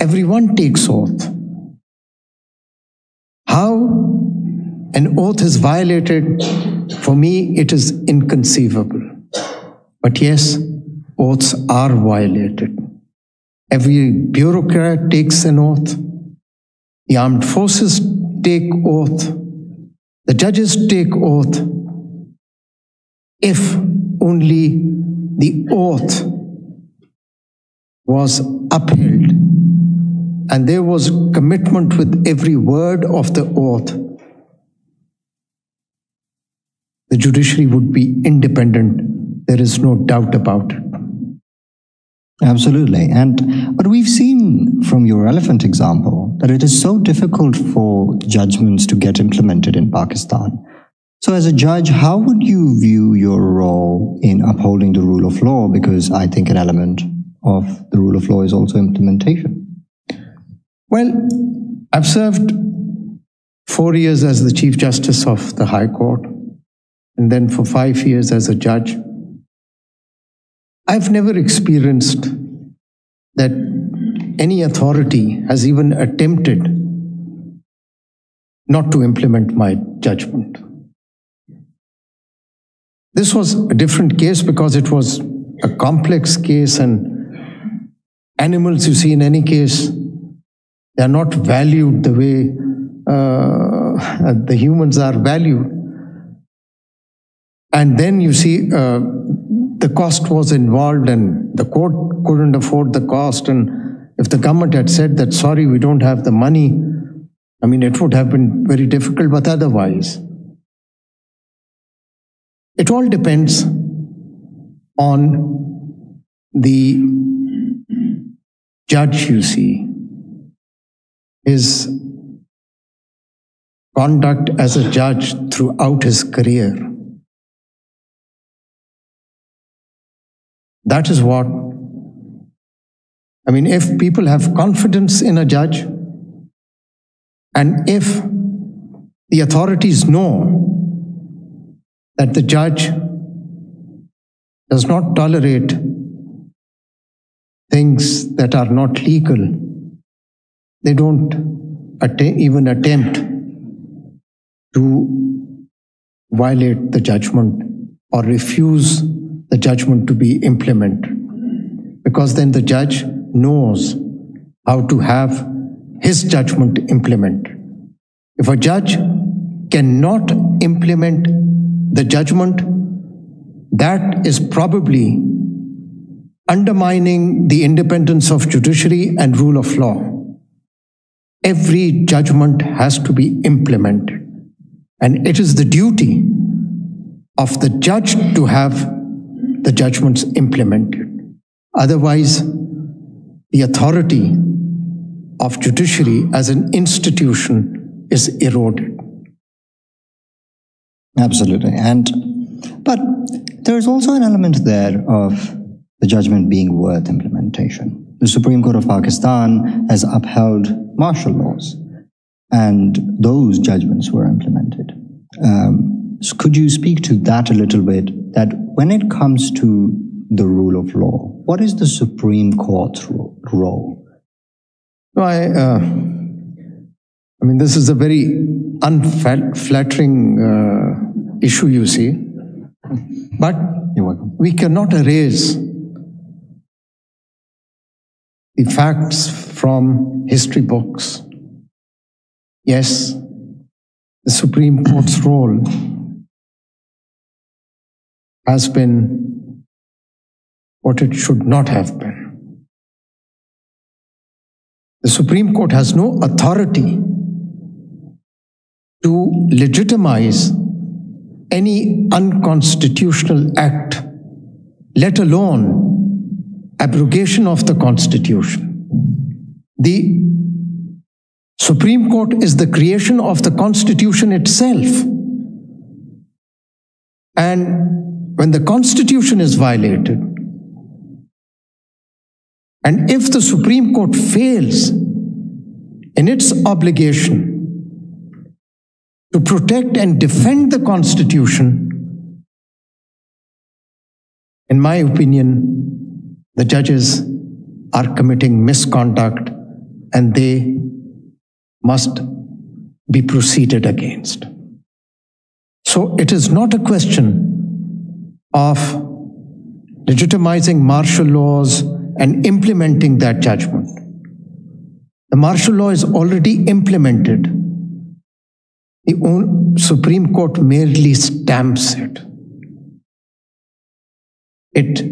Everyone takes oath. How an oath is violated, for me, it is inconceivable. But yes, oaths are violated. Every bureaucrat takes an oath. The armed forces take oath. The judges take oath. If only the oath was upheld and there was commitment with every word of the oath, the judiciary would be independent. There is no doubt about it. Absolutely. But we've seen from your elephant example that it is so difficult for judgments to get implemented in Pakistan. So as a judge, how would you view your role in upholding the rule of law? Because I think an element of the rule of law is also implementation. Well, I've served 4 years as the Chief Justice of the High Court, and then for 5 years as a judge. I've never experienced that any authority has even attempted not to implement my judgment. This was a different case because it was a complex case, and animals, you see, in any case, they are not valued the way the humans are valued. And then you see the cost was involved and the court couldn't afford the cost. And if the government had said that, sorry, we don't have the money, I mean, it would have been very difficult, but otherwise. It all depends on the judge, you see, his conduct as a judge throughout his career. That is what, I mean, if people have confidence in a judge, and if the authorities know that the judge does not tolerate things that are not legal, they don't even attempt to violate the judgment or refuse the judgment to be implemented. because then the judge knows how to have his judgment implemented. If a judge cannot implement the judgment, that is probably undermining the independence of judiciary and rule of law. Every judgment has to be implemented, and it is the duty of the judge to have the judgments implemented. Otherwise, the authority of judiciary as an institution is eroded. Absolutely. But there is also an element there of the judgment being worth implementation. The Supreme Court of Pakistan has upheld martial laws, and those judgments were implemented. So could you speak to that a little bit, that when it comes to the rule of law, what is the Supreme Court's role? I mean, this is a very unflattering issue, you see. But we cannot erase the facts from history books. Yes, the Supreme Court's role has been what it should not have been. The Supreme Court has no authority to legitimize any unconstitutional act, let alone abrogation of the Constitution. The Supreme Court is the creation of the Constitution itself. And when the Constitution is violated, and if the Supreme Court fails in its obligation to protect and defend the Constitution, in my opinion, the judges are committing misconduct and they must be proceeded against. So it is not a question of legitimizing martial laws and implementing that judgment. The martial law is already implemented. The Supreme Court merely stamps it. It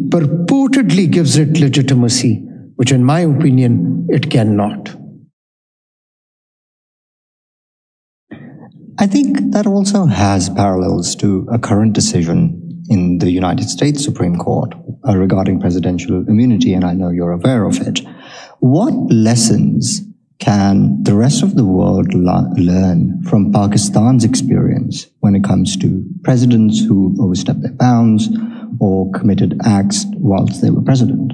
purportedly gives it legitimacy, which in my opinion, it cannot. I think that also has parallels to a current decision in the United States Supreme Court regarding presidential immunity, and I know you're aware of it. What lessons can the rest of the world learn from Pakistan's experience when it comes to presidents who overstepped their bounds or committed acts whilst they were president?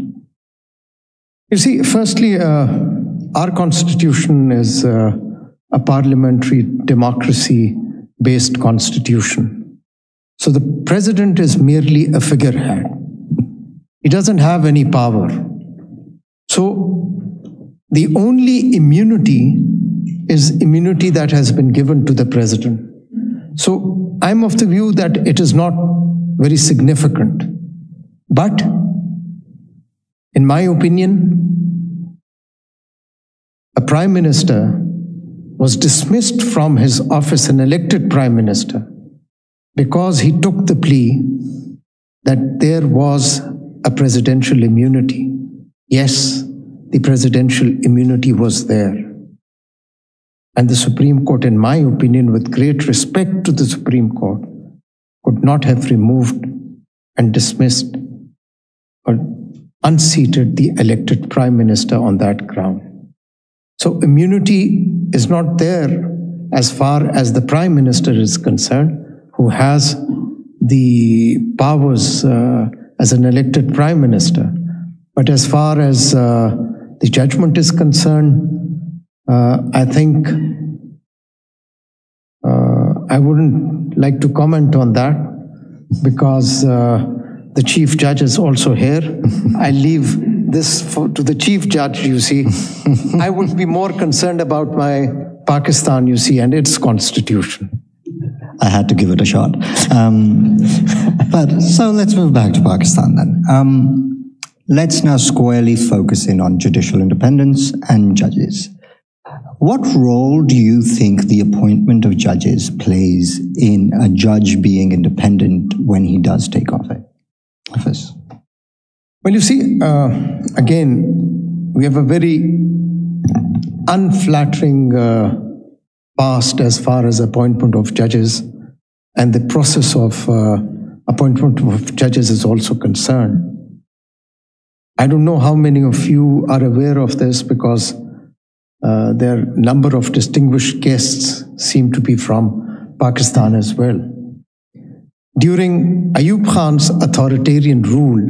You see, firstly, our constitution is a parliamentary democracy-based constitution. So the president is merely a figurehead. He doesn't have any power. So the only immunity is immunity that has been given to the president. So I'm of the view that it is not very significant. But in my opinion, a prime minister was dismissed from his office, an elected prime minister, because he took the plea that there was a presidential immunity. Yes, the presidential immunity was there. And the Supreme Court, in my opinion, with great respect to the Supreme Court, could not have removed and dismissed or unseated the elected prime minister on that ground. So immunity is not there as far as the prime minister is concerned, who has the powers as an elected prime minister. But as far as the judgment is concerned, I think I wouldn't like to comment on that because the chief judge is also here. I leave this to the chief judge, you see. I would be more concerned about my Pakistan, you see, and its constitution. I had to give it a shot. But so let's move back to Pakistan then. Let's now squarely focus in on judicial independence and judges. What role do you think the appointment of judges plays in a judge being independent when he does take office? Well, you see, again, we have a very unflattering past as far as appointment of judges, and the process of appointment of judges is also concerned. I don't know how many of you are aware of this, because there are a number of distinguished guests seem to be from Pakistan as well. During Ayub Khan's authoritarian rule,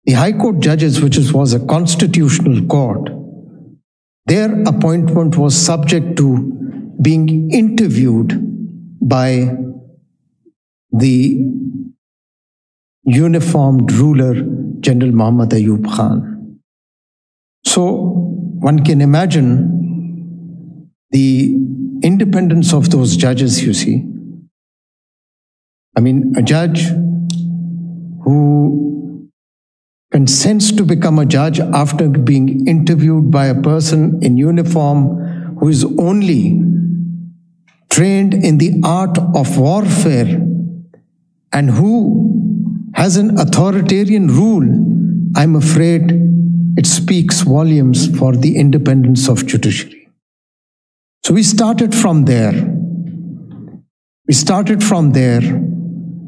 the High Court judges, which was a constitutional court, their appointment was subject to being interviewed by the uniformed ruler, General Muhammad Ayub Khan. So one can imagine the independence of those judges, you see. I mean, a judge who consents to become a judge after being interviewed by a person in uniform who is only trained in the art of warfare and who has an authoritarian rule, I'm afraid it speaks volumes for the independence of judiciary. So we started from there.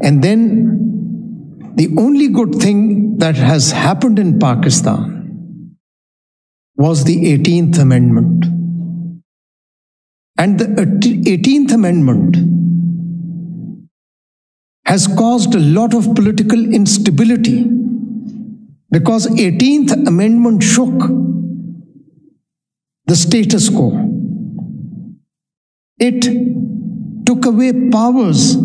And then the only good thing that has happened in Pakistan was the 18th Amendment. And the 18th Amendment has caused a lot of political instability, because 18th Amendment shook the status quo. It took away powers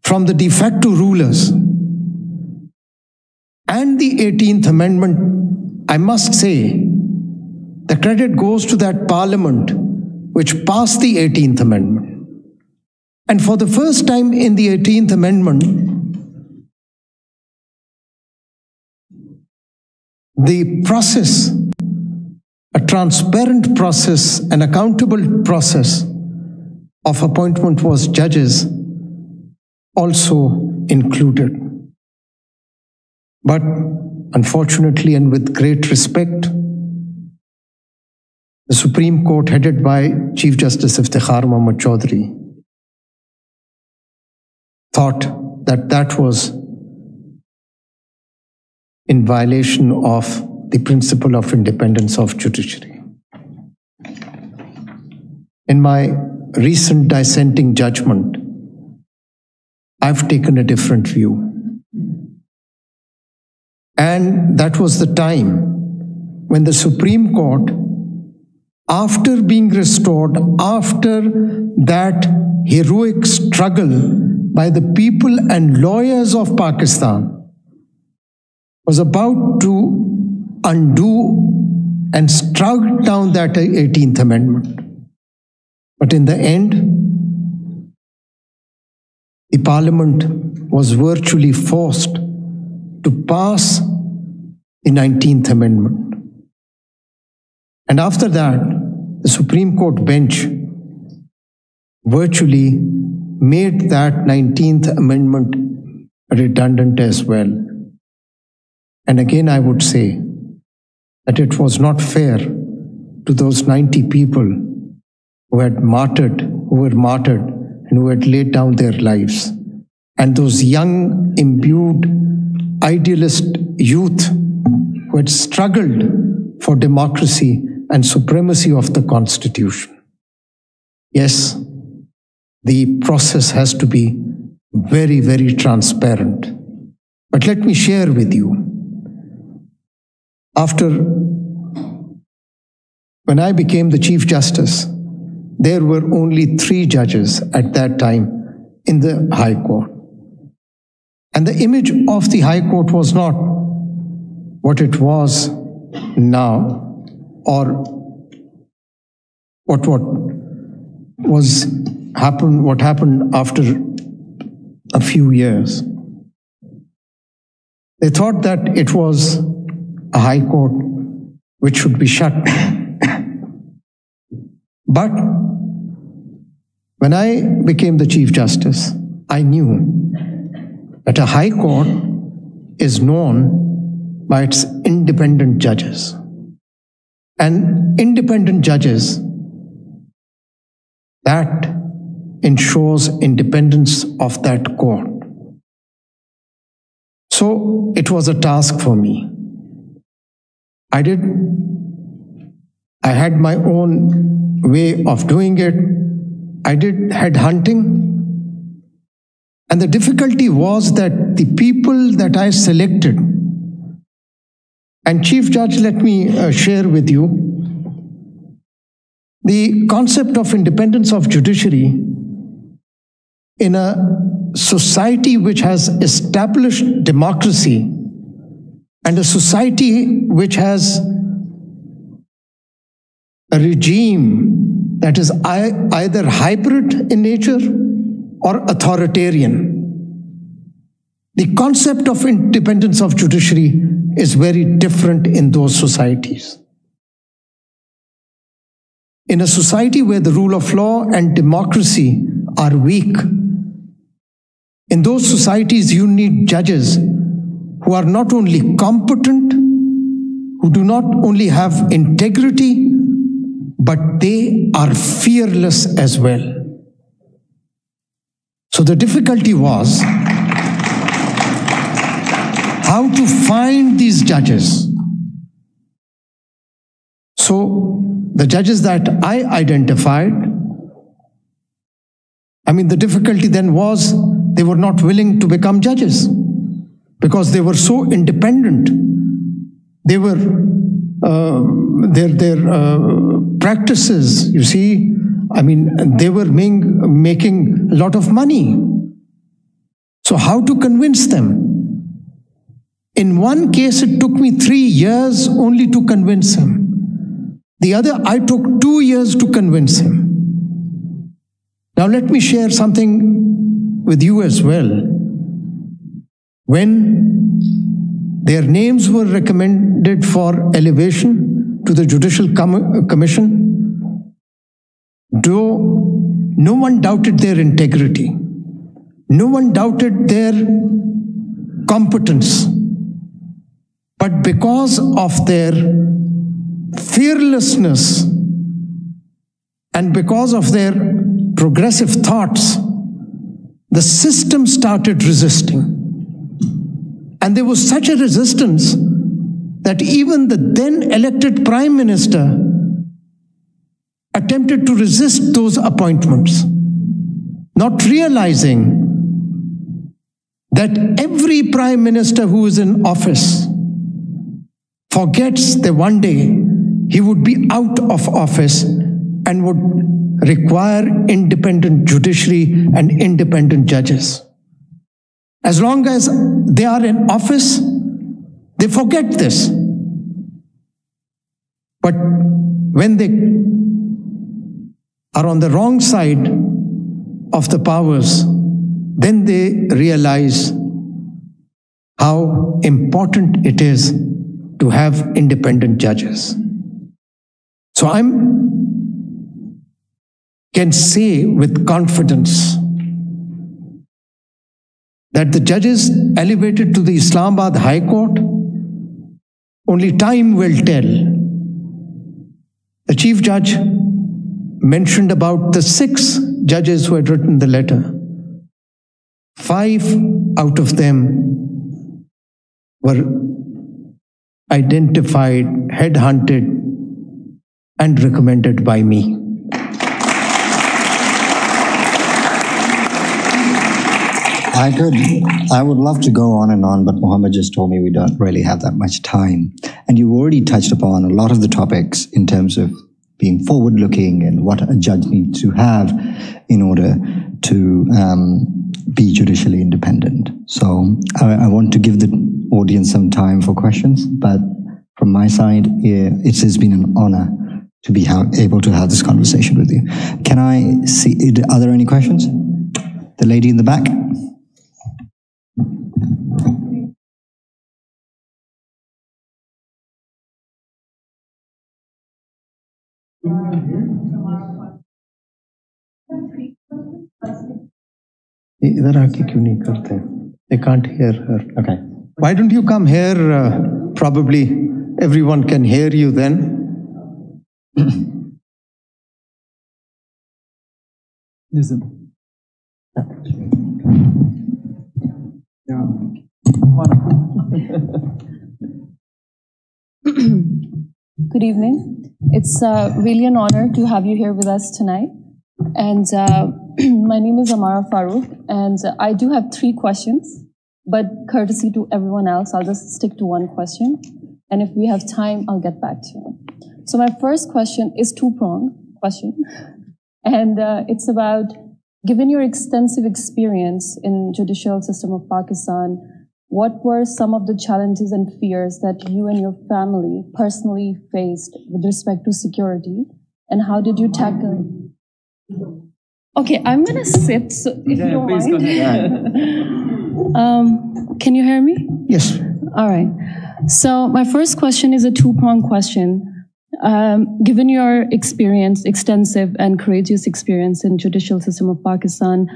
from the de facto rulers. And the 18th Amendment, I must say, the credit goes to that parliament which passed the 18th Amendment. And for the first time in the 18th Amendment, the process, a transparent process, an accountable process of appointment was judges also included. But unfortunately, and with great respect, the Supreme Court, headed by Chief Justice Iftikhar Muhammad Chaudhry, thought that that was in violation of the principle of independence of judiciary. In my recent dissenting judgment, I've taken a different view. And that was the time when the Supreme Court, after being restored, after that heroic struggle by the people and lawyers of Pakistan, was about to undo and strike down that 18th Amendment. But in the end, the Parliament was virtually forced to pass the 19th Amendment. And after that, the Supreme Court bench virtually made that 19th Amendment redundant as well. And again, I would say that it was not fair to those 90 people who were martyred, and who had laid down their lives. And those young, imbued, idealist youth who had struggled for democracy and supremacy of the Constitution. Yes, the process has to be very, very transparent. But let me share with you, when I became the Chief Justice, there were only 3 judges at that time in the High Court. And the image of the High Court was not what it was now, or what was what happened after a few years. They thought that it was a high court which should be shut. But when I became the Chief Justice, I knew that a high court is known by its independent judges. And independent judges, that ensures independence of that court. So it was a task for me. I had my own way of doing it. I did headhunting. And the difficulty was that the people that I selected, and Chief Judge, let me share with you, the concept of independence of judiciary in a society which has established democracy and a society which has a regime that is either hybrid in nature or authoritarian. The concept of independence of judiciary is very different in those societies. In a society where the rule of law and democracy are weak, in those societies you need judges who are not only competent, who do not only have integrity, but they are fearless as well. So the difficulty was how to find these judges. So the judges that I identified, the difficulty then was they were not willing to become judges because they were so independent. They were, their practices, you see, they were making a lot of money. So how to convince them? In one case, it took me 3 years only to convince him. The other, I took 2 years to convince him. Now let me share something with you as well. When their names were recommended for elevation to the Judicial Commission, though no one doubted their integrity, no one doubted their competence, but because of their fearlessness and because of their progressive thoughts, the system started resisting. And there was such a resistance that even the then elected Prime Minister attempted to resist those appointments, not realizing that every Prime Minister who is in office forgets that one day he would be out of office and would require independent judiciary and independent judges. As long as they are in office, they forget this. But when they are on the wrong side of the powers, then they realize how important it is to have independent judges. So I can say with confidence that the judges elevated to the Islamabad High Court, only time will tell. The Chief Judge mentioned about the 6 judges who had written the letter. 5 out of them were identified, headhunted, and recommended by me. I would love to go on and on, but Mohammed just told me we don't really have that much time. And you already touched upon a lot of the topics in terms of being forward-looking and what a judge needs to have in order to be judicially independent. So I want to give the audience some time for questions, but from my side, it has been an honor to be able to have this conversation with you. Can I see, are there any questions? The lady in the back. They can't hear her. Okay. Why don't you come here? Probably everyone can hear you then. Good evening. It's really an honor to have you here with us tonight. And my name is Amara Farooq, and I do have 3 questions, but courtesy to everyone else, I'll just stick to 1 question. And if we have time, I'll get back to you. So my first question is 2-pronged question. And it's about, given your extensive experience in judicial system of Pakistan, what were some of the challenges and fears that you and your family personally faced with respect to security, and how did you tackle? Okay, I'm gonna sit, so if you don't mind. Go ahead. Can you hear me? Yes. All right. So my first question is a 2-pronged question. Given your experience, extensive and courageous experience in judicial system of Pakistan,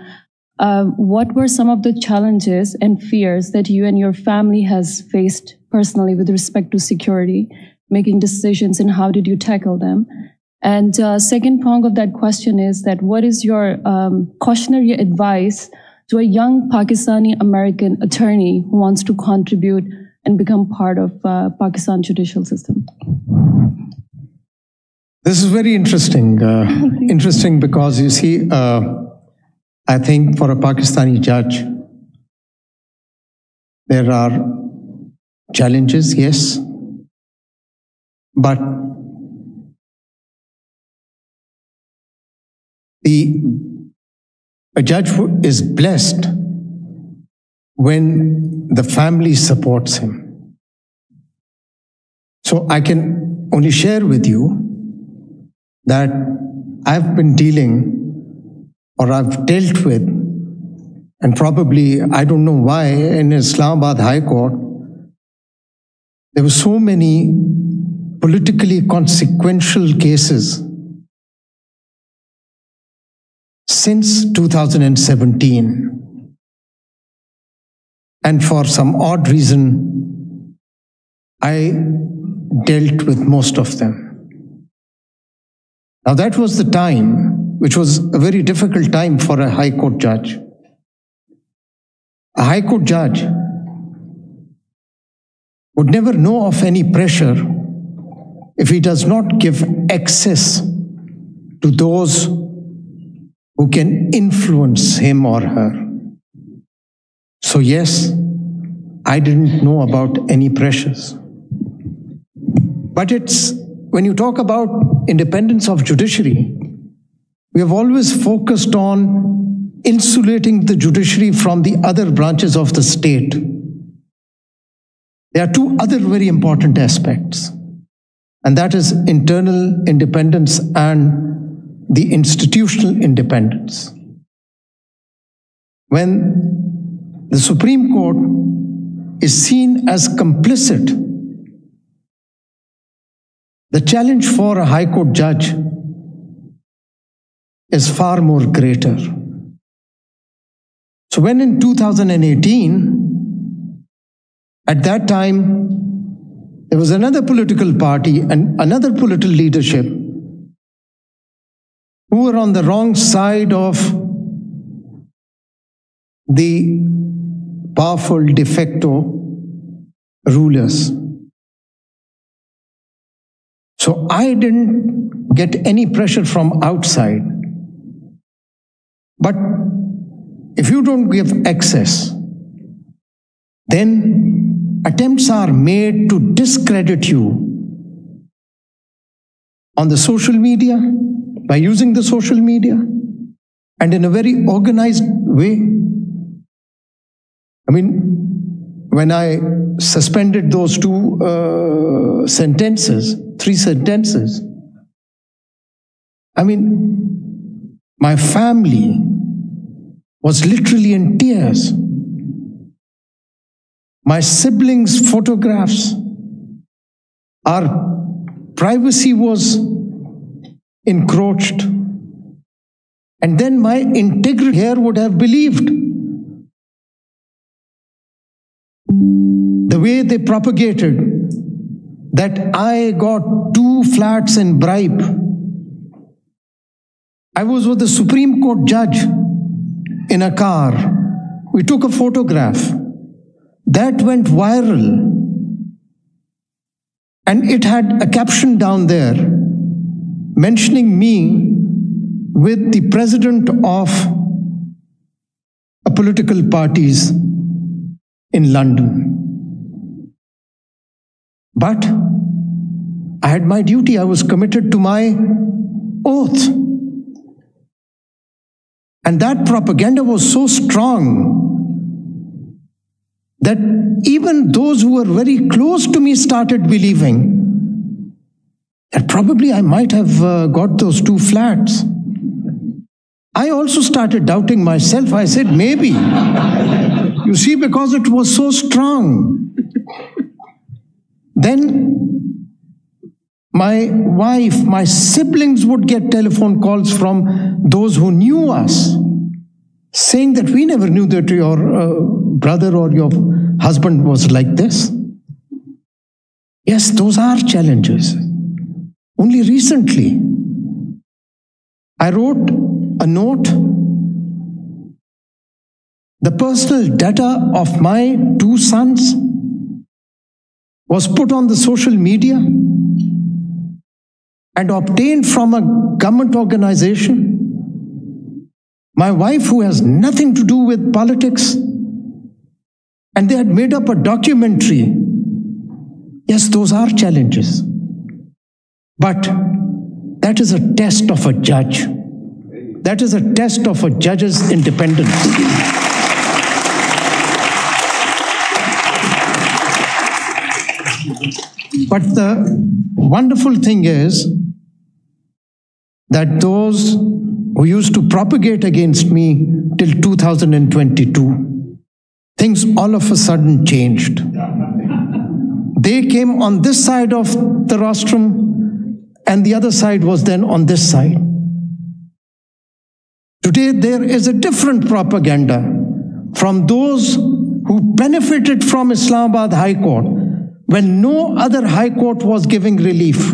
what were some of the challenges and fears that you and your family has faced personally with respect to security, making decisions, and how did you tackle them? And second prong of that question is that what is your cautionary advice to a young Pakistani American attorney who wants to contribute and become part of Pakistan judicial system? This is very interesting. Interesting because you see, I think for a Pakistani judge, there are challenges, yes, but a judge is blessed when the family supports him. So I can only share with you that I've been dealing, or I've dealt with, and probably, I don't know why, in Islamabad High Court, there were so many politically consequential cases since 2017. And for some odd reason, I dealt with most of them. Now that was the time, which was a very difficult time for a High Court judge. A High Court judge would never know of any pressure if he does not give access to those who can influence him or her. So yes, I didn't know about any pressures. But it's, when you talk about independence of judiciary, we have always focused on insulating the judiciary from the other branches of the state. There are 2 other very important aspects, and that is internal independence and the institutional independence. When the Supreme Court is seen as complicit, the challenge for a High Court judge is far more greater. So when in 2018, at that time, there was another political party and another political leadership who were on the wrong side of the powerful de facto rulers. So I didn't get any pressure from outside. But if you don't give access, then attempts are made to discredit you on the social media, by using the social media, and in a very organized way. I mean, when I suspended those 3 sentences, I mean, my family was literally in tears. My siblings' photographs, our privacy was encroached. And then my integrity here would have believed. The way they propagated that I got 2 flats in bribe. I was with the Supreme Court judge in a car. We took a photograph. That went viral. And it had a caption down there mentioning me with the president of a political parties in London. But I had my duty. I was committed to my oath. And that propaganda was so strong that even those who were very close to me started believing that probably I might have got those 2 flats. I also started doubting myself. I said, maybe. You see, because it was so strong. Then my wife, my siblings would get telephone calls from those who knew us, saying that we never knew that your brother or your husband was like this. Yes, those are challenges. Only recently, I wrote a note. The personal data of my 2 sons was put on the social media and obtained from a government organization. My wife, who has nothing to do with politics, and they had made up a documentary. Yes, those are challenges. But that is a test of a judge. That is a test of a judge's independence. But the wonderful thing is that those who used to propagate against me till 2022, things all of a sudden changed. They came on this side of the rostrum, and the other side was then on this side. Today there is a different propaganda from those who benefited from Islamabad High Court when no other high court was giving relief.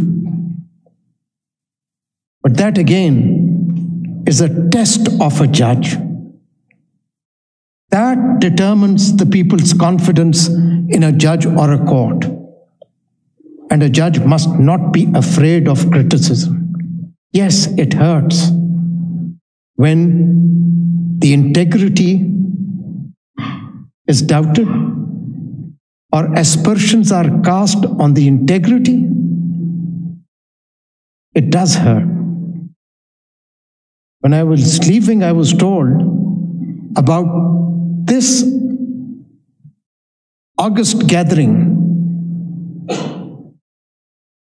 But that again is a test of a judge. That determines the people's confidence in a judge or a court. And a judge must not be afraid of criticism. Yes, it hurts when the integrity is doubted or aspersions are cast on the integrity. It does hurt. When I was leaving, I was told about this August gathering.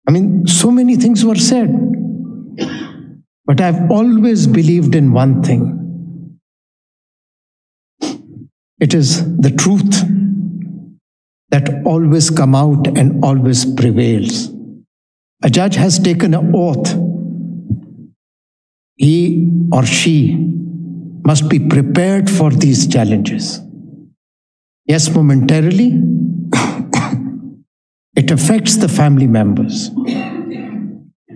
I mean, so many things were said, but I've always believed in one thing. It is the truth that always comes out and always prevails. A judge has taken an oath. He or she must be prepared for these challenges. Yes, momentarily, it affects the family members.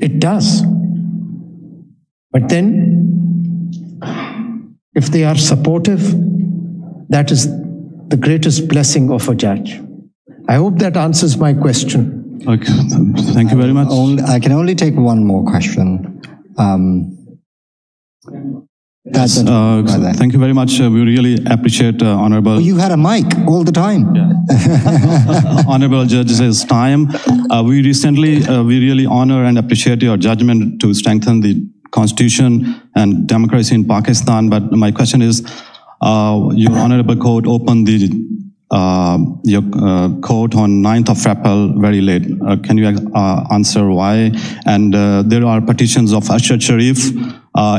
It does. But then, if they are supportive, that is the greatest blessing of a judge. I hope that answers my question. Okay, thank you very much. I can only take one more question. Yes, thank you very much. We really appreciate Honorable... Well, you had a mic all the time. Yeah. Honorable Judge's time. We really honor and appreciate your judgment to strengthen the Constitution and democracy in Pakistan. But my question is, your Honorable Court opened the your court on 9th of April very late. Can you answer why? And there are petitions of Ashad Sharif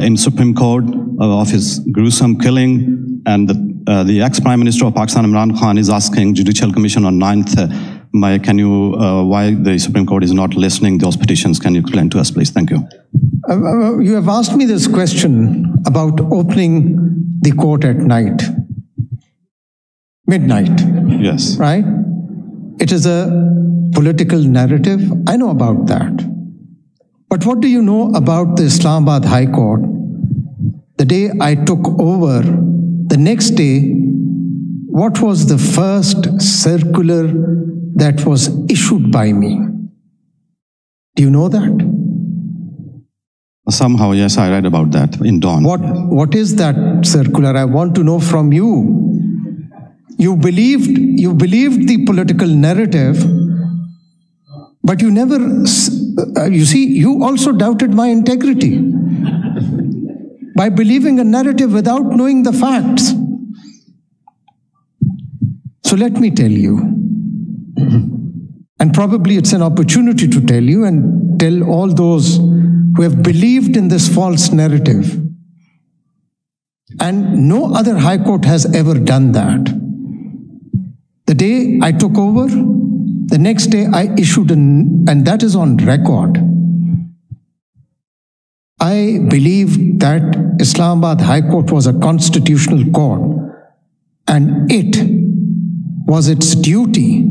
in Supreme Court of his gruesome killing, and the ex-Prime Minister of Pakistan, Imran Khan, is asking Judicial Commission on 9th. Can you, why the Supreme Court is not listening those petitions? Can you explain to us, please? Thank you. You have asked me this question about opening the court at night. Midnight. Yes. Right? It is a political narrative. I know about that. But what do you know about the Islamabad High Court? The day I took over, the next day, what was the first circular that was issued by me? Do you know that? Somehow, yes, I read about that in Dawn. What is that circular? I want to know from you. You believed the political narrative, but you never, you see, you also doubted my integrity by believing a narrative without knowing the facts. So let me tell you, and probably it's an opportunity to tell you and tell all those who have believed in this false narrative. And no other high court has ever done that. The day I took over, the next day I issued and that is on record. I believed that Islamabad High Court was a constitutional court, and it was its duty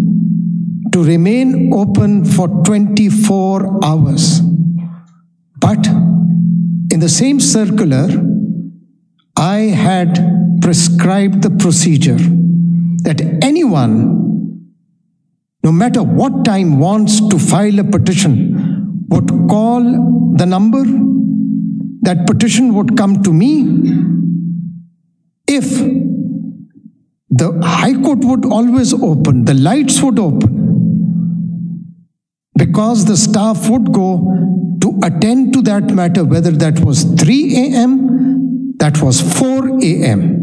to remain open for 24 hours. But in the same circular, I had prescribed the procedure that anyone, no matter what time, wants to file a petition, would call the number. That petition would come to me. If the High Court would always open, the lights would open, because the staff would go to attend to that matter, whether that was 3 a.m., that was 4 a.m.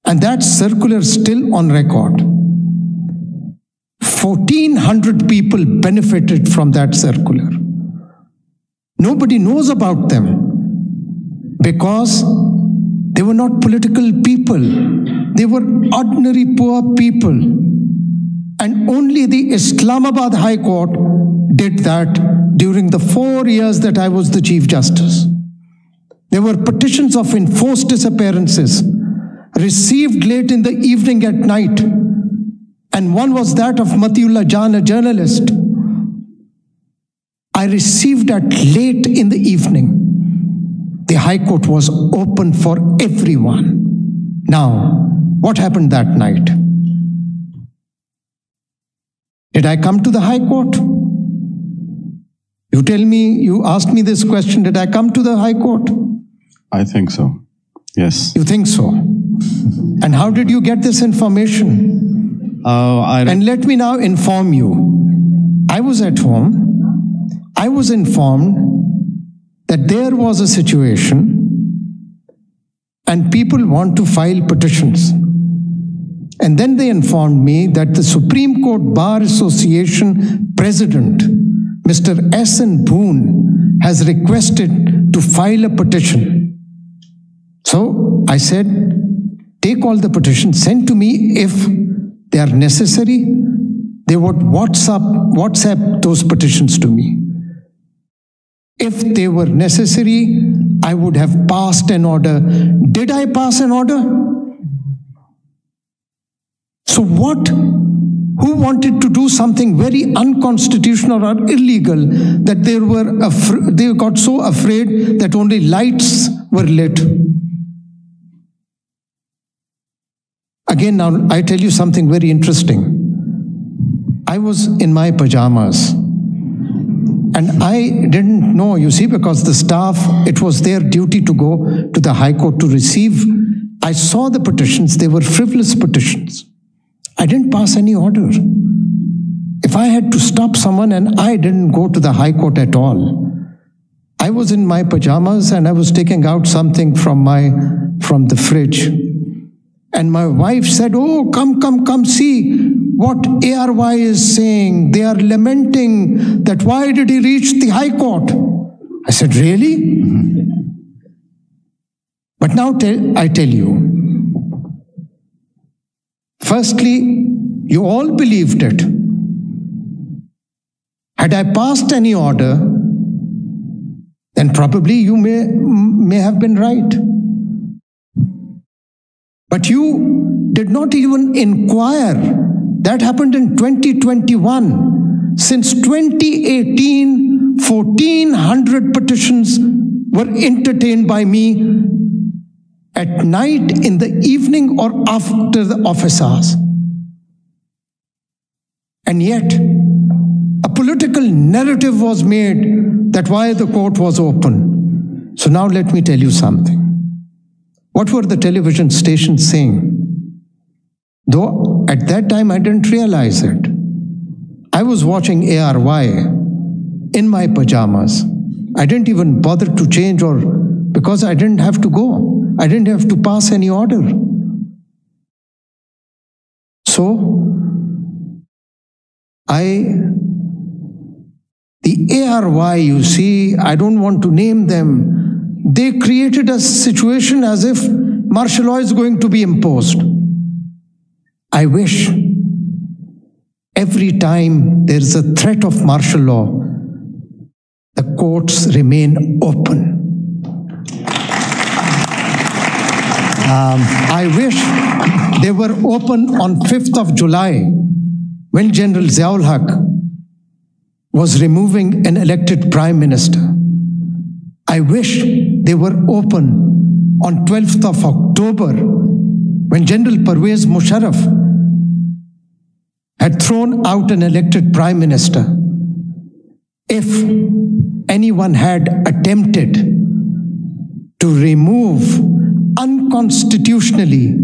And that circular is still on record. 1,400 people benefited from that circular. Nobody knows about them because they were not political people. They were ordinary poor people. And only the Islamabad High Court did that during the 4 years that I was the Chief Justice. There were petitions of enforced disappearances received late in the evening at night. And one was that of Matiullah Jan, a journalist. I received that late in the evening. The High Court was open for everyone. Now, what happened that night? Did I come to the High Court? You tell me, you asked me this question, did I come to the High Court? I think so, yes. You think so? And how did you get this information? And let me now inform you. I was at home. I was informed that there was a situation and people want to file petitions. And then they informed me that the Supreme Court Bar Association President, Mr. S.N. Boone, has requested to file a petition. So I said, take all the petitions, send to me if they are necessary. They would WhatsApp those petitions to me. If they were necessary, I would have passed an order. Did I pass an order? So what? Who wanted to do something very unconstitutional or illegal that they got so afraid that only lights were lit? Again, now I tell you something very interesting. I was in my pajamas. And I didn't know, you see, because the staff, it was their duty to go to the High Court to receive. I saw the petitions, they were frivolous petitions. I didn't pass any order. If I had to stop someone and I didn't go to the High Court at all, I was in my pajamas and I was taking out something from the fridge. And my wife said, oh, come, see what ARY is saying. They are lamenting that why did he reach the High Court? I said, really? But now I tell you, firstly, you all believed it. Had I passed any order, then probably you may have been right. But you did not even inquire. That happened in 2021. Since 2018, 1,400 petitions were entertained by me at night, in the evening, or after the office hours. And yet, a political narrative was made that why the court was open. So now let me tell you something. What were the television stations saying? Though at that time I didn't realize it. I was watching ARY in my pajamas. I didn't even bother to change, or because I didn't have to go. I didn't have to pass any order. So, the ARY, you see, I don't want to name them, they created a situation as if martial law is going to be imposed. I wish every time there is a threat of martial law, the courts remain open. I wish they were open on 5th of July when General Ziaul Haq was removing an elected Prime Minister. I wish they were open on 12th of October when General Pervez Musharraf had thrown out an elected Prime Minister. If anyone had attempted to remove unconstitutionally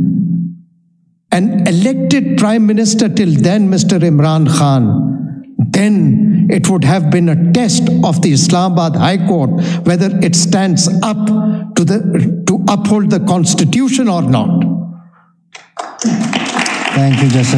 an elected Prime Minister till then, Mr. Imran Khan, then it would have been a test of the Islamabad High Court whether it stands up to uphold the Constitution or not. Thank you, Justice.